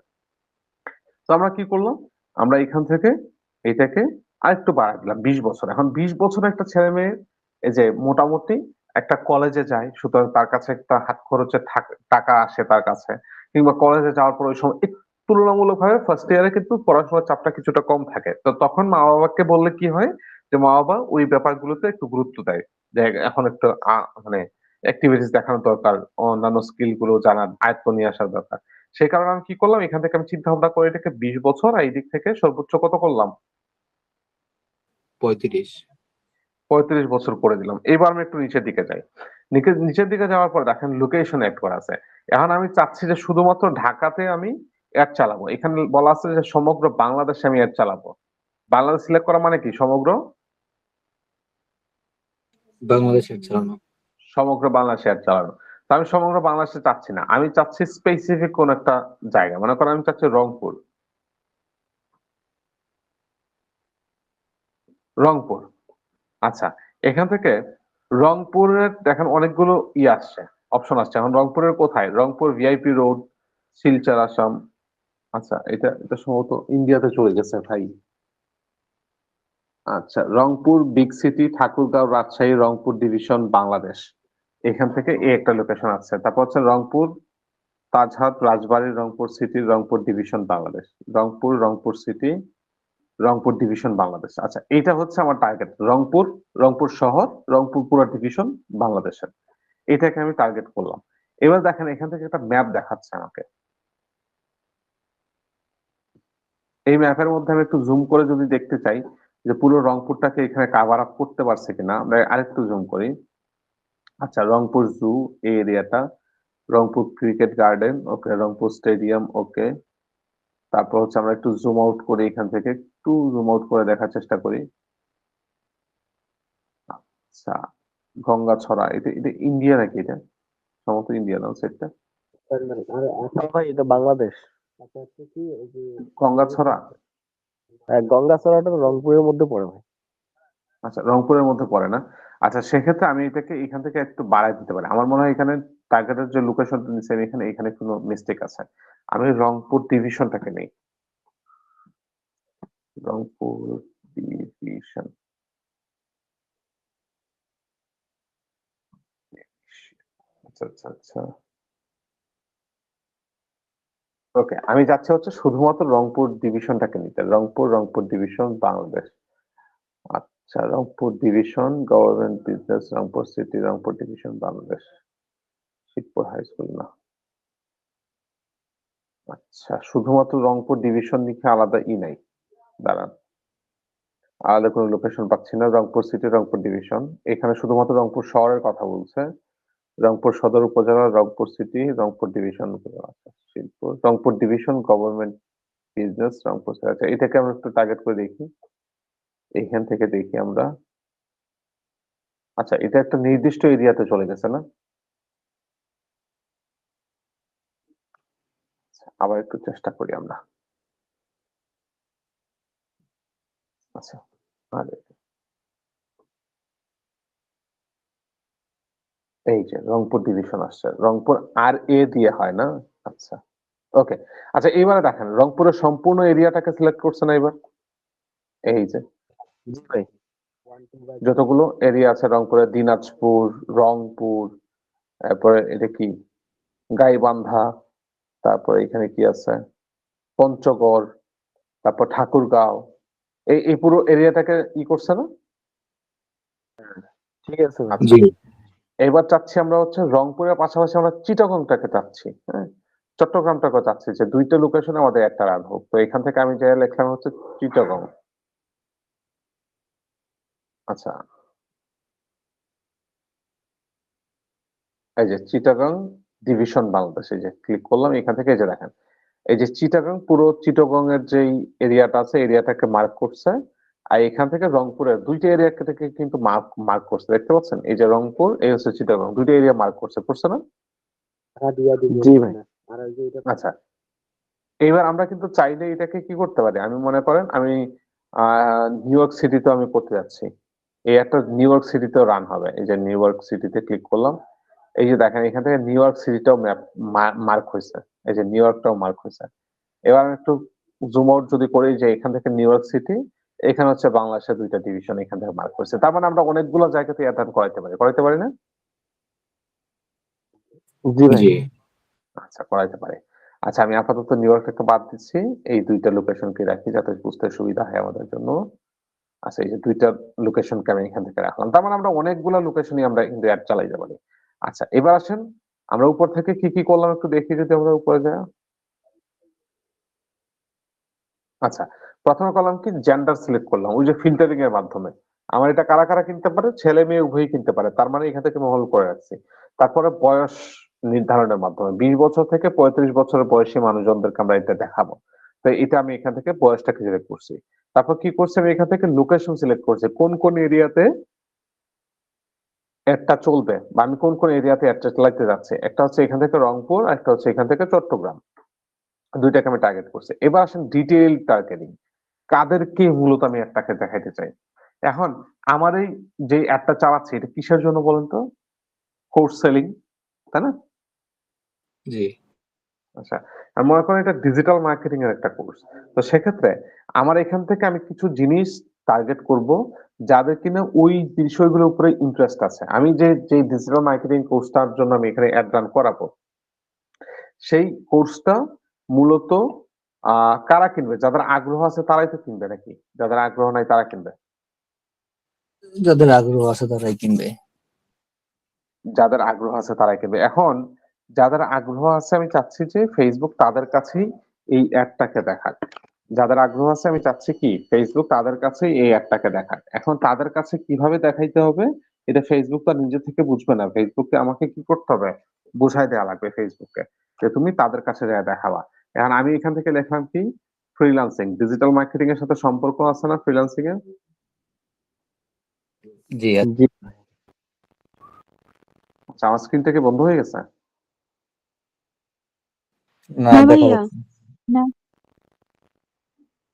S1: তো আমরা কি করলাম, আমরা এখান থেকে এটাকে আরেকটু বাড়াই দিলাম 20 বছর। এখন 20 বছর একটা ছেলে মেয়ে এই যে মোটামুটি একটা কলেজে যায়, সুতরাং তার কাছে একটা হাত খরচের টাকা আসে তার কাছে, কিংবা কলেজে যাওয়ার পর ওই সময় একটু তুলনামূলকভাবে ফার্স্ট ইয়ারে কিন্তু পড়াশোনার চাপটা কিছুটা কম থাকে। তো তখন মা বাবাকে বললে কি হয়, যে মা বাবা ওই ব্যাপারগুলোতে একটু গুরুত্ব দেয়, যে এখন একটু মানে অ্যাক্টিভিটিস দেখানো দরকার, অন্যান্য স্কিল গুলো জানার আয়ত্ত নিয়ে আসার দরকার। সেই কারণে আমি কি করলাম, এখান থেকে আমি চিন্তা ভাবনা করে এটাকে 20 বছর, আর এই দিক থেকে সর্বোচ্চ কত করলাম,
S2: 35।
S1: 35 বছর করে দিলাম। এবার আমি একটু নিচের দিকে যাই। নিচের দিকে যাওয়ার পর দেখেন লোকেশন অ্যাড করা আছে। এখন আমি চাচ্ছি যে শুধুমাত্র ঢাকাতে আমি অ্যাড চালাবো। এখানে বলা আছে যে সমগ্র বাংলাদেশে আমি অ্যাড চালাবো। বাংলাদেশ সিলেক্ট করা মানে কি, সমগ্র
S2: বাংলাদেশে চালানো।
S1: সমগ্র বাংলাদেশে অ্যাড চালানো। তো আমি সমগ্র বাংলাদেশে চাচ্ছি না, আমি চাচ্ছি স্পেসিফিক কোন একটা জায়গা, মনে করেন আমি চাচ্ছি রংপুর। রংপুর, আচ্ছা, এখান থেকে রংপুরের দেখেন অনেকগুলো আসছে, অপশন আসছে। এখন রংপুরের কোথায়, রংপুর ভিআইপি রোড, শিলচর আসাম। আচ্ছা, এটা এটা সম্ভবত ইন্ডিয়াতে চলে গেছে ভাই। আচ্ছা, Rangpur big city, Thakurgaon Rajshahi, Rangpur division Bangladesh, এখান থেকে এই একটা লোকেশন আছে। তারপর হচ্ছে Rangpur Tajhat Rajbari, Rangpur city, Rangpur division Bangladesh, Rangpur Rangpur city, Rangpur division Bangladesh. আচ্ছা, এটা হচ্ছে আমার টার্গেট, রংপুর, রংপুর শহর, রংপুর পুরো ডিভিশন বাংলাদেশের, এটাকে আমি টার্গেট করলাম। এবার দেখেন এখান থেকে একটা ম্যাপ দেখাচ্ছে আমাকে। এই ম্যাপের মধ্যে আমি একটু জুম করে যদি দেখতে চাই যে পুরো রংপুরটাকে এখানে কাভার আপ করতে পারছে কিনা, আমরা আরেকটু জুম করি। আচ্ছা, রংপুর জু, এই এরিয়াটা, রংপুর ক্রিকেট গার্ডেন, ওকে, রংপুর স্টেডিয়াম, ওকে। তারপর হচ্ছে আমরা একটু জুম আউট করি, এখান থেকে একটু জুম আউট করে দেখার চেষ্টা করি। আচ্ছা, গঙ্গাছড়া, এটা এটা ইন্ডিয়া নাকি, এটা সম্ভবত ইন্ডিয়া না সেটটা।
S4: আর আসাম ভাই, এটা বাংলাদেশ। আচ্ছা, হচ্ছে কি ওই যে
S1: গঙ্গাছড়া,
S4: গঙ্গাচড়াটা তো রংপুরের মধ্যে পড়ে ভাই।
S1: আচ্ছা, রংপুরের মধ্যে পড়ে না। আচ্ছা, সেক্ষেত্রে আমি এটাকে এখান থেকে একটু বাড়ায় দিতে পারি। আমার মনে হয় এখানে টার্গেটের যে লোকেশনটা নিচ্ছি আমি এখানে কোনো মিস্টেক আছে। আমি রংপুর ডিভিশনটাকে নেই। রংপুর ডিভিশন। আচ্ছা, আচ্ছা, আচ্ছা। ওকে, আমি যাচ্ছি হচ্ছে শুধুমাত্র রংপুর ডিভিশনটাকে নিতে। রংপুর ডিভিশন বাংলাদেশ। আচ্ছা, Rangpur division government business Rangpur city Rangpur division Bangladesh. Shibpur high school না। আচ্ছা, শুধুমাত্র রংপুর ডিভিশন লিখে আলাদা নাই। দাঁড়ান, আলাদা কোনো লোকেশন পাচ্ছি না। রংপুর সিটি রংপুর ডিভিশন, এখানে শুধুমাত্র রংপুর শহরের কথা বলছে। রংপুর সদর উপজেলা রংপুর সিটি রংপুর ডিভিশন উপজেলা। আচ্ছা, Shibpur Rangpur division government business Rangpur city। আচ্ছা, এটাকে আমরা একটু টার্গেট করে দেখি। এখান থেকে দেখি আমরা। আচ্ছা, এটা একটা নির্দিষ্ট এরিয়াতে চলে গেছে না? আচ্ছা, আবার একটু চেষ্টা করি আমরা। আচ্ছা, আরে এই যে রংপুর ডিভিশন আসছে। রংপুর আর এ দিয়ে হয় না? আচ্ছা, ওকে। আচ্ছা, এইবারে দেখেন রংপুরের সম্পূর্ণ এরিয়াটাকে সিলেক্ট করছে না এবার? এই যে
S4: জি ভাই।
S1: যতগুলো এরিয়া আছে রংপুরের, দিনাজপুর, রংপুর, তারপরে এটা কি গাইবান্ধা, তারপরে এখানে কি আছে পঞ্চগড়, তারপর ঠাকুরগাঁও, এই পুরো এরিয়াটাকে করছে না?
S4: ঠিক আছে ভাই।
S1: আচ্ছা,
S2: জি
S1: এবার চাচ্ছি আমরা হচ্ছে রংপুরের পাশাপাশি আমরা চিটাগংটাকে চাচ্ছি, হ্যাঁ, চট্টগ্রামটাকে চাচ্ছি যে দুইটা লোকেশনে আমাদের একটা রান হোক। তো এখান থেকে আমি যাই লিখলাম হচ্ছে চিটাগং। আচ্ছা, এই যে চিটাগং ডিভিশন বাংলাদেশ, এই যে ক্লিক করলাম এখান থেকে। এই যে দেখেন এই যে চিটাগং, পুরো চিটাগং এর যেই এরিয়াটা আছে এরিয়াটাকে মার্ক করছে। আর এখান থেকে রংপুরের দুইটা এরিয়া থেকে কিন্তু মার্ক মার্ক করছে, দেখতে পাচ্ছেন? এই যে রংপুর, এই হচ্ছে চিটাগং, দুইটা এরিয়া মার্ক করছে, করছে না?
S4: জি ভাই।
S1: আচ্ছা, এইবার আমরা কিন্তু চাইলে এটাকে কি করতে পারি, আমি মনে করেন আমি নিউ ইয়র্ক সিটিতে আমি করতে যাচ্ছি। এই একটা নিউ ইয়র্ক সিটিতেও রান হবে। এই যে নিউ ইয়র্ক সিটিতে ক্লিক করলাম। এই যে দেখেন এখান থেকে নিউ ইয়র্ক সিটিটাও ম্যাপ মার্ক হয়েছে। এই যে নিউ ইয়র্কটাও মার্ক হয়েছে। এবার আমি একটু জুম আউট যদি করি, যে এখান থেকে নিউ ইয়র্ক সিটি, এখানে হচ্ছে বাংলাদেশের দুইটা ডিভিশন এখান থেকে মার্ক করছে। তার মানে আমরা অনেকগুলো জায়গাতে অ্যাটাক করাইতে পারি না?
S4: জি ভাই।
S2: জি
S1: আচ্ছা, করাইতে পারে। আচ্ছা, আমি আপাতত নিউ ইয়র্কটাকে বাদ দিচ্ছি। এই দুইটা লোকেশনকে রাখি যাতে বুঝতে সুবিধা হয় আমাদের জন্য। আচ্ছা, এই যে দুইটা লোকেশনকে আমি এখান থেকে রাখলাম। তার মানে আমরা অনেকগুলা লোকেশনই আমরা কিন্তু অ্যাড চালাইতে পারি। আচ্ছা, এবার আসেন আমরা উপর থেকে কি কি করলাম একটু দেখি যদি আমরা উপরে যাই। আচ্ছা, প্রথমে করলাম কি জেন্ডার সিলেক্ট করলাম ওই যে ফিল্টারিং এর মাধ্যমে। আমার এটা কারা কারা কিনতে পারে, ছেলে মেয়ে উভয়ই কিনতে পারে, তার মানে এখান থেকে মহল করে রাখছি। তারপরে বয়স নির্ধারণের মাধ্যমে 20 বছর থেকে 35 বছরের বয়সী মানুষজনদেরকে আমরা এটা দেখাবো। তো এটা আমি এখান থেকে বয়সটাকে সিলেক্ট করছি। তারপর কি করছি, আমি এখান থেকে লোকেশন সিলেক্ট করছি, কোন কোন এরিয়াতে অ্যাডটা চলবে বা আমি কোন কোন এরিয়াতে অ্যাডটা চালাতে যাচ্ছি। একটা হচ্ছে এখান থেকে রংপুর, একটা হচ্ছে এখান থেকে চট্টগ্রাম, দুইটাকে আমি টার্গেট করছি। এবার আসেন ডিটেইল টার্গেটিং, কাদেরকে মূলত আমি অ্যাডটাকে দেখাইতে চাই। এখন আমার এই যে অ্যাডটা চালাচ্ছি এটা কিসের জন্য বলেন তো? কোর্স সেলিং, তাই না?
S2: জি
S1: আচ্ছা, আর মনে করেন এটা ডিজিটাল মার্কেটিং এর একটা কোর্স। তো সেক্ষেত্রে আমার এখান থেকে আমি কিছু জিনিস টার্গেট করব যাদের কিনা ওই বিষয়গুলোর উপরে ইন্টারেস্ট আছে। আমি যে যে ডিজিটাল মার্কেটিং কোর্সটার জন্য আমি এখানে অ্যাড রান করাবো, সেই কোর্সটা মূলত কারা কিনবে? যাদের আগ্রহ আছে তারাই তো কিনবে, নাকি যাদের আগ্রহ নাই তারা কিনবে?
S2: যাদের আগ্রহ আছে তারাই কিনবে।
S1: যাদের আগ্রহ আছে তারাই কিনবে। এখন যাদের আগ্রহ আছে আমি চাচ্ছি যে ফেসবুক তাদের কাছেই এই অ্যাডটাকে দেখাক। যাদের আগ্রহ আছে আমি চাচ্ছি কি ফেসবুক তাদের কাছেই এই অ্যাডটাকে দেখাক। এখন তাদের কাছে কিভাবে দেখাইতে হবে এটা ফেসবুক তো নিজে থেকে বুঝবে না। ফেসবুককে আমাকে কি করতে হবে, বুঝাই দেওয়া লাগবে ফেসবুককে যে তুমি তাদের কাছে দেখাবা। এখন আমি এখান থেকে লিখলাম কি ফ্রিল্যান্সিং, ডিজিটাল মার্কেটিং এর সাথে সম্পর্ক আছে না ফ্রিল্যান্সিং এর?
S2: জি
S4: জি
S1: আচ্ছা, আমার স্ক্রিনটা কি বন্ধ হয়ে গেছে?
S2: না
S3: না
S2: দেখা
S3: ভাইয়া,
S2: যাচ্ছে।
S3: না।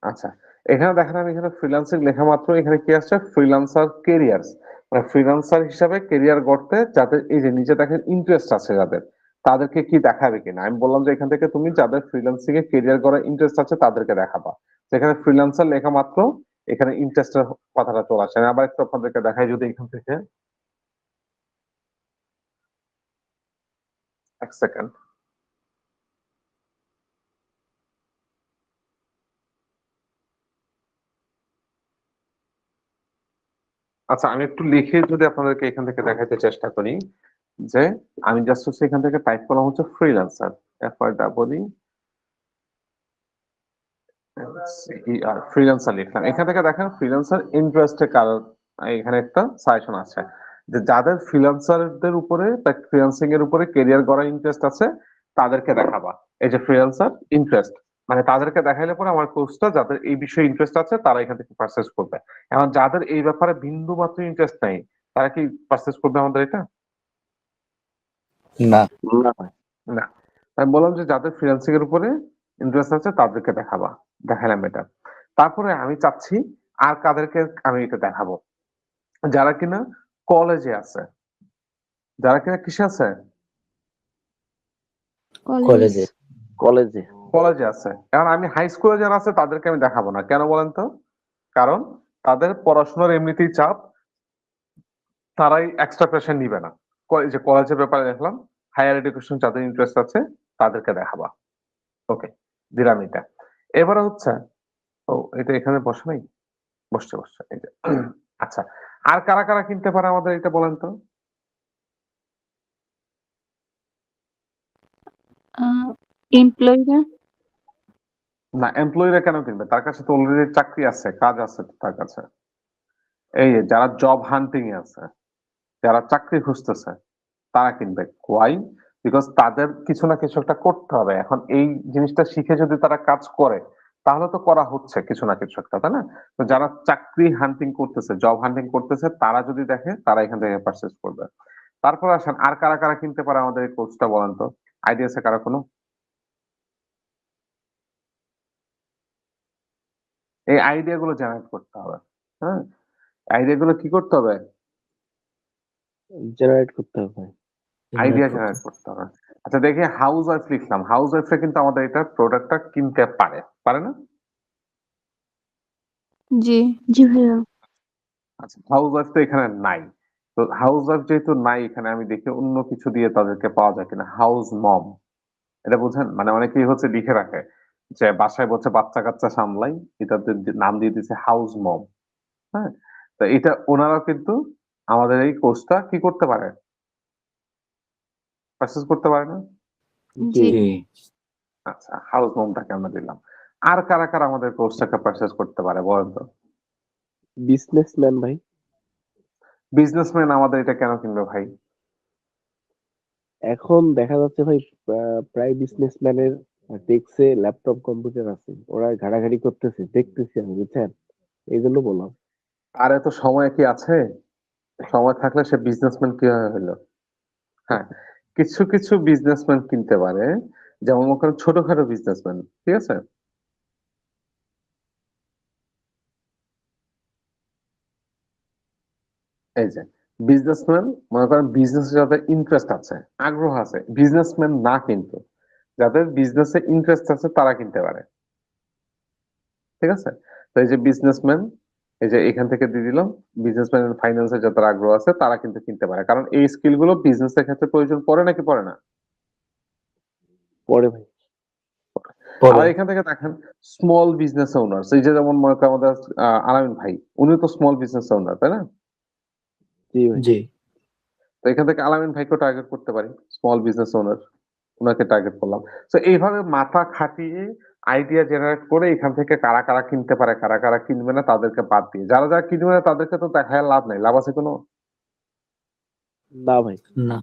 S1: আচ্ছা, এখানে দেখেন আমি এখানে ফ্রিল্যান্সিং লেখা মাত্র এখানে কি আসছে, ফ্রিল্যান্সার কেরিয়ার্স, মানে ফ্রিল্যান্সার হিসাবে কেরিয়ার গড়তে যাদের এই যে নিচে দেখেন ইন্টারেস্ট আছে যাদের, তাদেরকে কি দেখাবে কিনা। আমি বললাম যে এখান থেকে তুমি যাদের ফ্রিল্যান্সিং এ কেরিয়ার গড়ার ইন্টারেস্ট আছে তাদেরকে দেখাবা। যেখানে ফ্রিল্যান্সার লেখা মাত্র এখানে ইন্টারেস্টের কথাটা চলে আসে। আমি আবার একটু আপনাদেরকে দেখাই যদি এখান থেকে, এক সেকেন্ড। আচ্ছা আমি একটু লিখে যদি আপনাদেরকে এখান থেকে দেখাতে চেষ্টা করি, যে আমি জাস্ট হচ্ছে এখান থেকে টাইপ করলাম হচ্ছে ফ্রিল্যান্সার, FR ফ্রিল্যান্সার লিখলাম। এখান থেকে দেখেন ফ্রিল্যান্সার ইন্টারেস্টে কারণ এখানে একটা সাজেশন আছে যে যাদের ফ্রিল্যান্সারদের উপরে বা ফ্রিল্যান্সিং এর উপরে কেরিয়ার গড়ার ইন্টারেস্ট আছে তাদেরকে দেখাবা। এই যে ফ্রিল্যান্সার ইন্টারেস্ট, মানে তাদেরকে দেখাইলে পরে আমার কোর্সটা যাদের এই বিষয়ে ইন্টারেস্ট আছে তারা এখান থেকে পারচেজ করবে। এখন যাদের এই ব্যাপারে বিন্দু মাত্র ইন্টারেস্ট নাই তারা কি পারচেজ করবে আমাদের এটা?
S2: না।
S4: না ভাই।
S1: না। আমি বললাম যে যাদের ফ্রিল্যান্সিং এর উপরে ইন্টারেস্ট আছে তাদেরকে দেখাবা, দেখালাম এটা। তারপরে আমি চাচ্ছি আর কাদেরকে আমি এটা দেখাবো, যারা কিনা কলেজে আছে, যারা কিনা কিসে আছে,
S3: কলেজ
S2: কলেজে।
S4: কলেজে।
S1: কলেজে আছে। এখন আমি হাই স্কুলে যারা আছে তাদেরকে আমি দেখাবো না, কেন বলেন তো? কারণ তাদের পড়াশোনার এমনিতেই চাপ, তারাই এক্সট্রা প্রেশার নিবে না। এই যে কলেজের ব্যাপারে দেখলাম, হায়ার এডুকেশন যাদের ইন্টারেস্ট আছে তাদেরকে দেখাবা। ওকে, দিলাম এটা। এবারে হচ্ছে, ও এটা এখানে বসে নাই, বসছে বসছে এই যে। আচ্ছা, আর কারা কারা কিনতে পারে আমাদের এটা বলেন তো?
S3: এমপ্লয়িরা।
S1: না, এমপ্লয়িরা কেন কিনবে? তার কাছে তো অলরেডি চাকরি আছে, কাজ আছে তো তার কাছে। এই যে যারা জব হান্টিং এ আছে, যারা চাকরি খুঁজতেছে তারা কিনবে। ওয়াই? বিকজ তাদের কিছু না কিছু একটা করতে হবে। এখন এই জিনিসটা শিখে যদি তারা কাজ করে তাহলে তো করা হচ্ছে কিছু না কিছু একটা, তাই না? তো যারা চাকরি হান্টিং করতেছে, জব হান্টিং করতেছে, তারা যদি দেখে তারা এখান থেকে পারচেজ করবে। তারপর আসেন আর কারা কারা কিনতে পারে আমাদের এই কোর্সটা বলেন তো? আইডিয়া আছে কারা কোনো? এই আইডিয়া গুলো জেনারেট করতে হবে। হ্যাঁ, আইডিয়া গুলো কি করতে হবে?
S4: জেনারেট করতে হবে ভাই।
S1: আইডিয়া জেনারেট করতে হবে। আচ্ছা দেখি, হাউস ওয়াইফ লিখলাম, হাউস ওয়াইফরা কিন্তু আমাদের এটা প্রোডাক্টটা কিনতে পারে, পারে না?
S3: জি। জি ভাইয়া।
S1: আচ্ছা, হাউস ওয়াইফ তো এখানে নাই। তো হাউস ওয়াইফ যেহেতু নাই এখানে, আমি দেখি অন্য কিছু দিয়ে তাদেরকে পাওয়া যায় কিনা। হাউস মম, এটা বুঝেন? মানে অনেকেই হচ্ছে লিখে রাখে যে বাসায় বসে বাচ্চা কাচ্চা সামলাই, এটাতে নাম দিয়ে দিছে হাউস মম। হ্যাঁ, তো এটা ওনারা কিন্তু আমাদের এই কোর্সটা কি করতে পারে, পারচেজ করতে পারে না?
S4: জি।
S3: জি।
S2: জি।
S1: আচ্ছা, হাউস মমটাকে আমরা দিলাম। আর কারা কারা আমাদের কোর্সটাকে পারচেজ করতে পারে বলেন তো?
S4: বিজনেসম্যান ভাই।
S1: বিজনেসম্যান আমাদের এটা কেন কিনবে ভাই?
S4: এখন দেখা যাচ্ছে ভাই, প্রায় বিজনেসম্যানের ডেস্কে ল্যাপটপ কম্পিউটার আছে, ওরা ঘাটাঘাটি করতেছে, দেখতেছি আমি, বুঝছেন? এই জন্য বললাম।
S1: আর এত সময় কি আছে? সময় থাকলে সে বিজনেসম্যান কিভাবে হলো? হ্যাঁ, কিছু কিছু বিজনেসম্যান কিনতে পারে, যেমন মনে করেন ছোটখাটো বিজনেসম্যান, ঠিক আছে? এই যে বিজনেসম্যান, মনে করেন বিজনেস যাদের ইন্টারেস্ট আছে, আগ্রহ আছে, বিজনেসম্যান না কিন্তু যাদের বিজনেসে ইন্টারেস্ট আছে তারা কিনতে পারে, ঠিক আছে? তো এই যে বিজনেসম্যান, এই যে এখান থেকে দিয়ে দিলাম, বিজনেসম্যান ফাইন্যান্সে যাদের আগ্রহ আছে তারা কিন্তু কিনতে পারে, কারণ এই স্কিল গুলো বিজনেসের ক্ষেত্রে প্রয়োজন পড়ে নাকি পড়ে না?
S4: পরে ভাই।
S2: পরে।
S1: আবার এখান থেকে দেখেন স্মল বিজনেস ওনার্স, এই যে যেমন মনে করেন আমাদের আলামিন ভাই, উনি তো স্মল বিজনেস ওনার, তাই না?
S4: জি ভাই।
S2: জি।
S1: তো এখান থেকে আলামিন ভাইকে টার্গেট করতে পারি, স্মল বিজনেস ওনার, ওনাকে টার্গেট করলাম। তো এইভাবে মাথা খাটিয়ে আইডিয়া জেনারেট করে এখান থেকে কারা কারা কিনতে পারে, কারা কারা কিনবে না তাদেরকে বাদ দিয়ে যারা যারা কিনবে না তাদেরকে তো দেখায় লাভ নাই। লাভ আছে কোনো?
S4: না ভাই।
S2: না।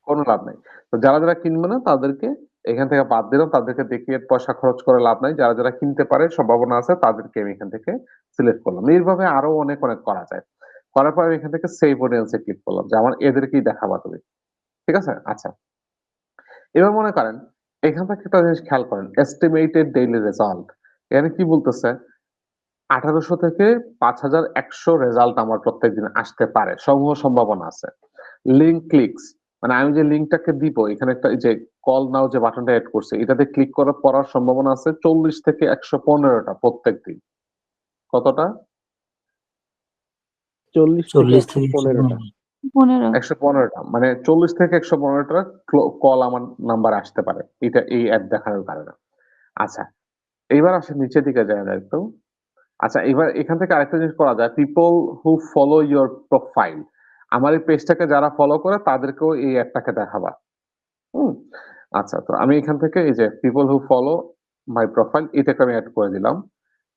S1: কোনো লাভ নাই। তো যারা যারা কিনবে না তাদেরকে এখান থেকে বাদ দিলাম, তাদেরকে দেখিয়ে পয়সা খরচ করে লাভ নাই। যারা যারা কিনতে পারে সম্ভাবনা আছে তাদেরকে আমি এখান থেকে সিলেক্ট করলাম। এইভাবে আরো অনেক অনেক করা যায়। করার পর আমি এখান থেকে সেভ অডিয়েন্সে ক্লিক করলাম যে আমার এদেরকেই দেখাবা তুমি, ঠিক আছে? আচ্ছা, এবার মনে করেন এখান থেকে একটা জিনিস খেয়াল করেন, এস্টিমেটেড ডেইলি রেজাল্ট। এখানে কি বলতেছে? 1800 থেকে 5100 রেজাল্ট আমার প্রত্যেকদিন আসতে পারে, সমূহ সম্ভাবনা আছে। লিঙ্ক ক্লিকস, মানে আমি যে লিঙ্কটাকে দিব এখানে একটা এই যে কল নাও যে বাটনটা এড করছে এটাতে ক্লিক করার পড়ার সম্ভাবনা আছে 40 থেকে 115টা প্রত্যেকদিন। কতটা?
S4: 40 থেকে
S2: 40 থেকে
S4: 115টা।
S3: 15।
S1: 115টা, মানে 40 থেকে 115টা কল আমার নাম্বার আসতে পারে এটা এই অ্যাড দেখানোর কারণে। আচ্ছা, এইবার আসেন নিচের দিকে যায় না একটু। আচ্ছা, এবার এখান থেকে আরেকটা জিনিস করা যায়, people who follow your profile. আমার এই পেজটাকে যারা ফলো করে তাদেরকেও এই অ্যাডটাকে দেখাবা। হুম? আচ্ছা, তো আমি এখান থেকে এই যে people who follow my profile এটাকে আমি এড করে দিলাম।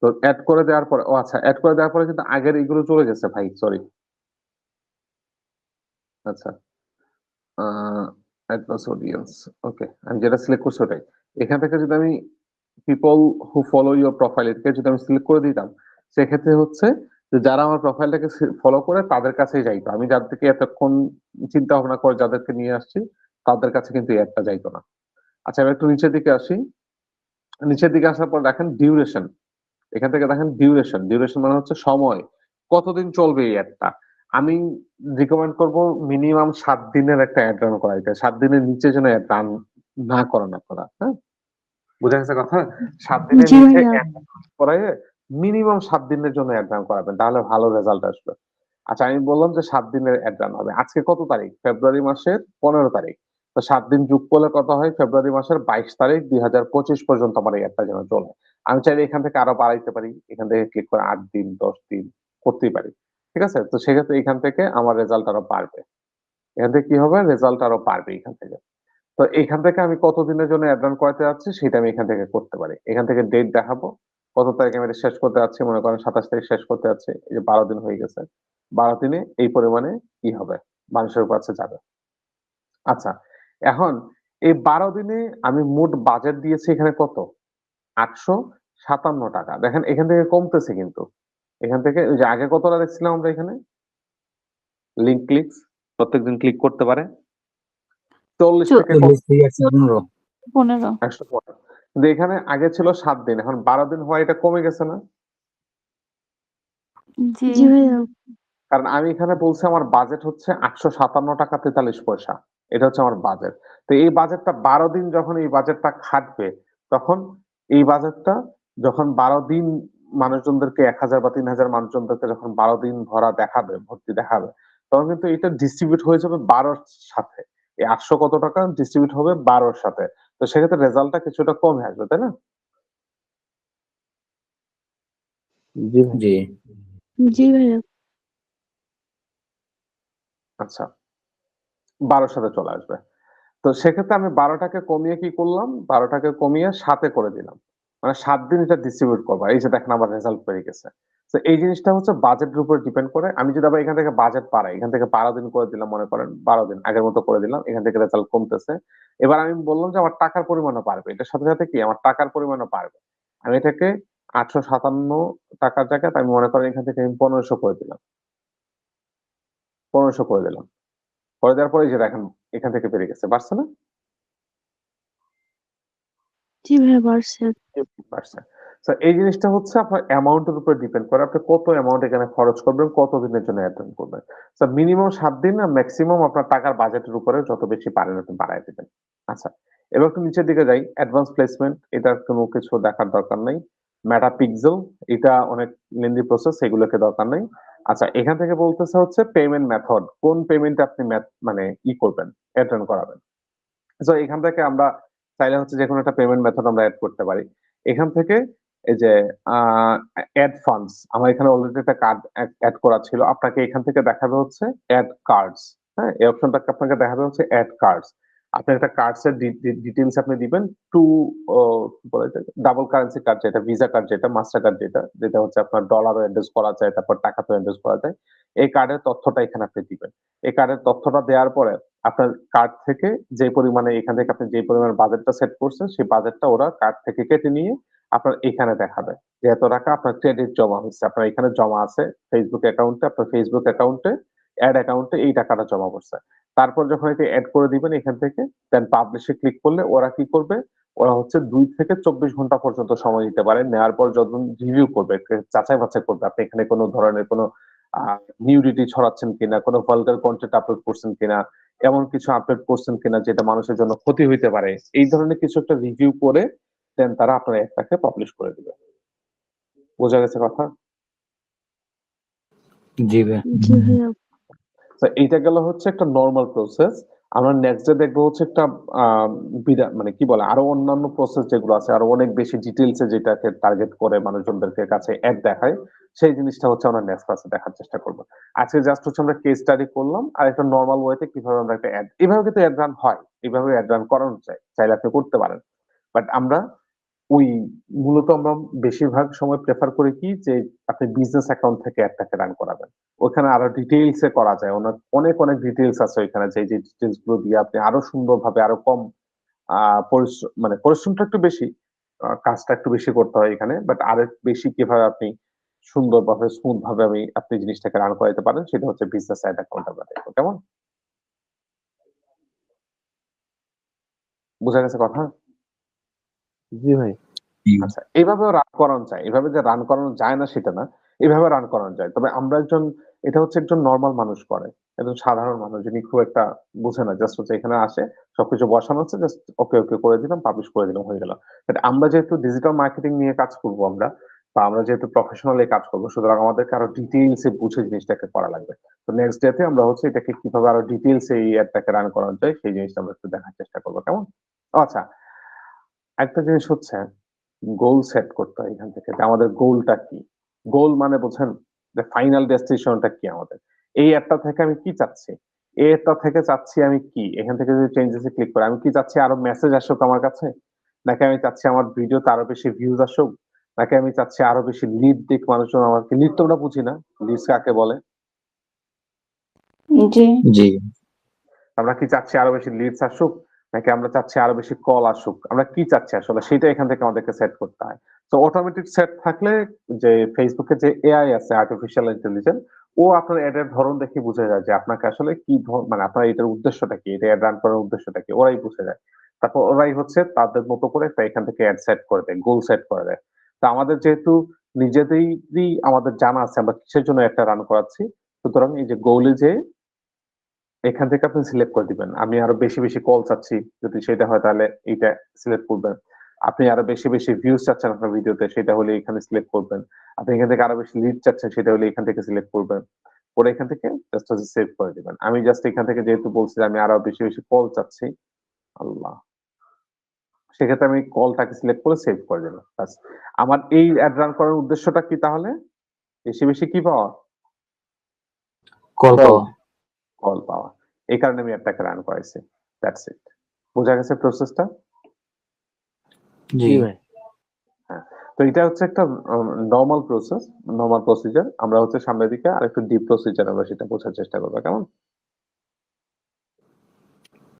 S1: তো এড করে দেওয়ার পরে ও আচ্ছা, এড করে দেওয়ার পরে কিন্তু আগের এগুলো চলে গেছে ভাই, সরি। আচ্ছা, আ অ্যাডভান্স অডিয়েন্স। ওকে, আমি যেটা সিলেক্ট করছি ওটাই। এখান থেকে যদি আমি people who follow your profile এটাকে যদি আমি সিলেক্ট করে দিতাম, সেক্ষেত্রে হচ্ছে যে যারা আমার প্রোফাইলটাকে ফলো করে তাদের কাছেই যাইতো। আমি যাদেরকে এতক্ষণ চিন্তা ভাবনা করে যাদেরকে নিয়ে আসছি, তাদের কাছে কিন্তু এই অ্যাডটা যাইতো না। আচ্ছা, এবার একটু নিচের দিকে আসি। নিচের দিকে আসার পর দেখেন ডিউরেশন। এখান থেকে দেখেন ডিউরেশন। ডিউরেশন মানে হচ্ছে সময়। কতদিন চলবে এই অ্যাডটা? আমি রিকমেন্ড করব মিনিমাম ৭ দিনের একটা অ্যাড রান করাইতে। ৭ দিনের নিচে যেন অ্যাড রান না করান আপনারা। হ্যাঁ? বুঝা গেছে কথা? ৭ দিনের
S3: জি
S1: নিচে
S3: ভাইয়া।
S1: অ্যাড করাইয়ে মিনিমাম ৭ দিনের জন্য অ্যাড রান করাবেন। তাহলে ভালো রেজাল্ট আসবে। আচ্ছা, আমি বললাম যে ৭ দিনের অ্যাড রান হবে। আজকে কত তারিখ? ফেব্রুয়ারি মাসের ১৫ তারিখ। তো ৭ দিন যোগ করলে কত হয়? ফেব্রুয়ারি মাসের ২২ তারিখ ২০২৫ পর্যন্ত আমার এই অ্যাডটা যেন চলে। আমি চাইলে এখান থেকে আরো বাড়াইতে পারি। এখান থেকে ক্লিক করে ৮ দিন, ১০ দিন করতেই পারি। ঠিক আছে? তো সেক্ষেত্রে এখান থেকে আমার রেজাল্ট আরো বাড়বে। এখান থেকে কি হবে? রেজাল্ট আরো বাড়বে এখান থেকে। তো এখান থেকে আমি কতদিনের জন্য অ্যাড রান করাতে যাচ্ছি সেটা আমি এখান থেকে করতে পারি। এখান থেকে ডেট দেখাবো। কত তারিখে আমি এটা শেষ করতে যাচ্ছি, মনে করেন ২৭ তারিখ শেষ করতে যাচ্ছি। এই যে ১২ দিন হয়ে গেছে। ১২ দিনে এই পরিমাণে কি হবে? মানুষের কাছে যাবে। আচ্ছা, এখন এই ১২ দিনে আমি মোট বাজেট দিয়েছি এখানে কত? ৳৮৫৭ দেখেন এখান থেকে কমতেছে কিন্তু। এখান থেকে ওই যে আগে কতটা দেখছিলাম আমরা এখানে? লিঙ্ক ক্লিকস প্রত্যেকদিন ক্লিক করতে পারে। ৪০ থেকে কত?
S2: 40 থেকে 115।
S3: 15।
S1: ১১৫। কিন্তু এখানে আগে ছিল ৭ দিন, এখন ১২ দিন হওয়ায় এটা কমে গেছে না?
S3: জি। জি ভাইয়া।
S1: কারণ আমি এখানে বলছি আমার বাজেট হচ্ছে ৳৮৫৭.৪৩। এটা হচ্ছে আমার বাজেট। তো এই বাজেটটা ১২ দিন যখন এই বাজেটটা খাটবে, তখন এই বাজেটটা যখন ১২ দিন মানুষজনদেরকে ১,০০০ বা ৩,০০০ মানুষজনদেরকে যখন ১২ দিন দেখাবে, ভর্তি দেখাবে, তখন কিন্তু এটা ডিস্ট্রিবিউট হয়ে যাবে ১২ র সাথে। এই ৮০০ কত টাকা ডিস্ট্রিবিউট হবে ১২ র সাথে। তো সেক্ষেত্রে রেজাল্টটা কিছুটা কমে আসবে, তাই না?
S4: জি ভাই।
S2: জি।
S3: জি ভাইয়া।
S1: আচ্ছা, ১২ র সাথে চলে আসবে। তো সেক্ষেত্রে আমি ১২ টাকে কমিয়ে কি করলাম? ১২ টাকে কমিয়ে ৭ এ করে দিলাম। মানে ৭ দিন এটা ডিস্ট্রিবিউট করবা। এই যে দেখেন আমার রেজাল্ট বেরিয়ে গেছে। তো এই জিনিসটা হচ্ছে বাজেটের উপর ডিপেন্ড করে। আমি যদি আবার এখান থেকে বাজেট বাড়াই, এখান থেকে ১২ দিন করে দিলাম মনে করেন ১২ দিন আগের মতো করে দিলাম। এখান থেকে রেজাল্ট কমতেছে। এবার আমি বললাম যে আমার টাকার পরিমাণও বাড়বে। এটার সাথে, সাথে কি আমার টাকার পরিমাণও বাড়বে। আমি এটাকে ৳৮৫৭ র জায়গায় আমি মনে করেন এখান থেকে আমি ১৫০০ করে দিলাম। ১৫০০ করে দিলাম। করে দেওয়ার পরে এই যে দেখেন এখান থেকে বেড়ে গেছে। বাড়ছে না?
S3: জি ভাইয়া বাড়ছে।
S1: 50%। সো এই জিনিসটা হচ্ছে আপনার অ্যামাউন্ট এর উপর ডিপেন্ড করে। আপনি কত অ্যামাউন্ট এখানে খরচ করবেন, কতদিনের জন্য অ্যাটেন্ড করবেন। সো মিনিমাম ৭ দিন আর মেক্সিমাম আপনার টাকার বাজেটের উপরে যত বেশি পারেন আপনি বাড়ায় দিবেন। আচ্ছা, এবার একটু নিচের দিকে যাই। অ্যাডভান্স প্লেসমেন্ট এটার কোনো কিছু দেখার দরকার নাই। মেটা পিক্সেল এটা অনেক লেন্দি প্রসেস, এগুলোকে দরকার নাই। আচ্ছা, এখান থেকে বলতেছে হচ্ছে পেমেন্ট মেথড। কোন পেমেন্ট আপনি মানে করবেন, অ্যাটেন্ড করাবেন। সো এখান থেকে আমরা চাইলে হচ্ছে যেকোনো একটা পেমেন্ট মেথড আমরা এড করতে পারি। এখান থেকে এই যে আ এড ফান্ডস আমার এখানে অলরেডি একটা কার্ড এড করা ছিল। আপনাকে এখান থেকে দেখাবে হচ্ছে এড কার্ডস। হ্যাঁ? এই অপশনটাকে আপনাকে দেখাবে হচ্ছে এড কার্ডস। আপনি একটা কার্ডস এর ডিটেইলস আপনি দিবেন। টু ও কি বলে এটাকে? ডাবল কারেন্সি কার্ড যেটা, ভিসা কার্ড যেটা, মাস্টার কার্ড যেটা, যেটা হচ্ছে আপনার ডলারও এন্ডোর্স করা যায়, তারপর টাকাতেও এন্ডোর্স করা যায়। এই কার্ডের তথ্যটা এখানে আপনি দিবেন। এই কার্ডের তথ্যটা দেওয়ার পরে আপনার কার্ড থেকে যে পরিমাণে এখান থেকে আপনি যে পরিমাণ বাজেটটা সেট করছেন, সেই বাজেটটা ওরা কার্ড থেকে কেটে নিয়ে আপনার এখানে দেখাবে যে এত টাকা আপনার ক্রেডিট জমা হইছে। আপনার এখানে জমা আছে Facebook অ্যাকাউন্টে, আপনার Facebook অ্যাকাউন্টে, এড অ্যাকাউন্টে এই টাকাটা জমা পড়ছে। তারপর যখন এটা এড করে দিবেন এখান থেকে, দেন পাবলিশ এ ক্লিক করলে ওরা কি করবে? ওরা হচ্ছে 2 থেকে 24 ঘন্টা পর্যন্ত সময় নিতে পারে। নেওয়ার পর যখন রিভিউ করবে, যাচাই বাছাই করবে আপনি এখানে কোনো ধরনের কোনো নিউডিটি ছড়াচ্ছেন কিনা, কোনো ভালগার কন্টেন্ট আপলোড করছেন কিনা, এমন কিছু আপলোড করছেন কিনা যেটা মানুষের জন্য ক্ষতি হইতে পারে, এই ধরনের কিছু একটা রিভিউ করে দেন তারা আপনার অ্যাডটাকে পাবলিশ করে দিবে। বোঝা গেছে কথা?
S2: জি ভাই।
S3: জি ভাইয়া।
S1: তো এইটা গেল হচ্ছে একটা নর্মাল প্রসেস। আমরা নেক্সট ডে দেখবো হচ্ছে একটা মানে কি বলে আরো অন্যান্য প্রসেস যেগুলো আছে, আরো অনেক বেশি ডিটেলসে যেটাকে টার্গেট করে মানুষজনদেরকে কাছে অ্যাড দেখায়, সেই জিনিসটা হচ্ছে আমরা নেক্সট ক্লাসে দেখার চেষ্টা করবো। আজকে জাস্ট হচ্ছে আমরা কেস স্টাডি করলাম আর একটা নর্মাল ওয়েতে কিভাবে আমরা একটা অ্যাড, এভাবে কিন্তু অ্যাড রান হয়, এভাবে অ্যাড রান করানো যায়, চাইলে আপনি করতে পারেন। বাট আমরা ওই মূলত আমরা বেশিরভাগ সময় প্রেফার করি কি যে আপনি বিজনেস অ্যাকাউন্ট থেকে অ্যাডটাকে রান করাবেন। ওখানে আরো ডিটেইলস এ করা যায়, অনেক অনেক অনেক ডিটেইলস আছে ওইখানে, যে যে ডিটেইলস গুলো দিয়ে আপনি আরো সুন্দরভাবে আরো কম মানে পরিশ্রমটা একটু বেশি, কাজটা একটু বেশি করতে হয় এখানে, বাট আরো বেশি কিভাবে আপনি সুন্দরভাবে স্মুথ ভাবে আপনি জিনিসটাকে রান করাতে পারেন সেটা হচ্ছে বিজনেস অ্যাড অ্যাকাউন্ট আমরা দেখবো। কেমন? বোঝা গেছে কথা?
S4: জি ভাই।
S1: আচ্ছা, এভাবেও রান করানো যায়। এভাবে যে রান করানো যায় না সেটা না। এভাবে রান করানো যায়। তবে আমরা এটা হচ্ছে একজন নরমাল মানুষ করে। একজন সাধারণ মানুষ যিনি খুব একটা বুঝে না। জাস্ট হচ্ছে এখানে আসে, সবকিছু বসানো হচ্ছে, জাস্ট ওকে, ওকে করে দিলাম, পাবলিশ করে দিলাম, হয়ে গেল। বাট আমরা যেহেতু ডিজিটাল মার্কেটিং নিয়ে কাজ করব আমরা, বা আমরা যেহেতু প্রফেশনালি কাজ করব, সুতরাং আমাদেরকে আরো ডিটেইলস এ বুঝে জিনিসটাকে করা লাগবে। তো নেক্সট ডে তে আমরা হচ্ছে এটাকে কিভাবে আরো ডিটেইলস এ এই অ্যাডটাকে রান করানো যায় সেই জিনিসটা আমরা একটু দেখার চেষ্টা করব। কেমন? আচ্ছা, একটা জিনিস হচ্ছে গোল সেট করতে হয় এখান থেকে যে আমাদের গোলটা কি? গোল মানে বোঝেন যে ফাইনাল ডেস্টিনেশনটা কি আমাদের? এই অ্যাপটা থেকে আমি কি চাচ্ছি? এই অ্যাপটা থেকে চাচ্ছি আমি কি? এখান থেকে যদি চেঞ্জেস এ ক্লিক করি, আমি কি চাচ্ছি আরো মেসেজ আসুক আমার কাছে? নাকি আমি চাচ্ছি আমার ভিডিওতে আরো বেশি ভিউজ আসুক? নাকি আমি চাচ্ছি আরো বেশি লিড দিক মানুষজন আমাকে? লিড তো আমরা বুঝি না। লিডস কাকে বলে?
S5: জি।
S2: জি।
S1: আমরা কি চাচ্ছি আরো বেশি লিডস আসুক? নাকি আমরা চাচ্ছি আরো বেশি কল আসুক? আমরা কি চাচ্ছি আসলে সেটা এখান থেকে আমাদেরকে সেট করতে হয়। তো অটোমেটিক সেট থাকলে যে Facebook এ যে এআই আছে, আর্টিফিশিয়াল ইন্টেলিজেন্স, ও আপনার এড এর ধরন দেখে বুঝে যায় যে আপনাকে আসলে কি মানে আপনার এটার উদ্দেশ্যটা কি? এটা এড রান করার উদ্দেশ্যটা কি? ওরাই বুঝে যায়। তারপর ওরাই হচ্ছে তাদের মতো করে একটা এখান থেকে এড সেট করে দেয়, গোল সেট করে দেয়। তো আমাদের যেহেতু নিজেদেরই আমাদের জানা আছে আমরা কিসের জন্য একটা রান করাচ্ছি, সুতরাং এই যে গোলে যে এখান থেকে আপনি সিলেক্ট করে দিবেন। আমি আরো বেশি, বেশি কল চাচ্ছি। যদি সেটা হয় তাহলে এইটা সিলেক্ট করবেন। আপনি আরো বেশি, বেশি ভিউজ চাচ্ছেন আপনার ভিডিওতে, সেটা হলে এখানে সিলেক্ট করবেন। আপনি এখান থেকে আরো বেশি লিড চাচ্ছেন, সেটা হলে এখান থেকে সিলেক্ট করবেন। করে এখান থেকে জাস্ট হচ্ছে সেভ করে দিবেন। আমি জাস্ট এখান থেকে যেহেতু বলছি যে আমি আরো বেশি, বেশি কল চাচ্ছি, আল্লাহ! সেক্ষেত্রে আমি কলটাকে সিলেক্ট করে সেভ করে দিলাম। ব্যাস। আমার এই এড রান করার উদ্দেশ্যটা কি তাহলে? বেশি, বেশি কি পাওয়া?
S2: Call
S4: call.
S2: পাওয়া।
S1: কল পাওয়া। এই কারণে আমি অ্যাডটাকে রান করাইছি। That's it. বোঝা গেছে প্রসেসটা?
S2: জি।
S4: জি ভাই।
S1: হ্যাঁ। তো এটা হচ্ছে একটা নরমাল প্রসেস, নরমাল প্রসিজার। আমরা হচ্ছে সামনের দিকে আরেকটু ডিপ প্রসিজার আমরা সেটা বোঝার চেষ্টা করব। কেমন?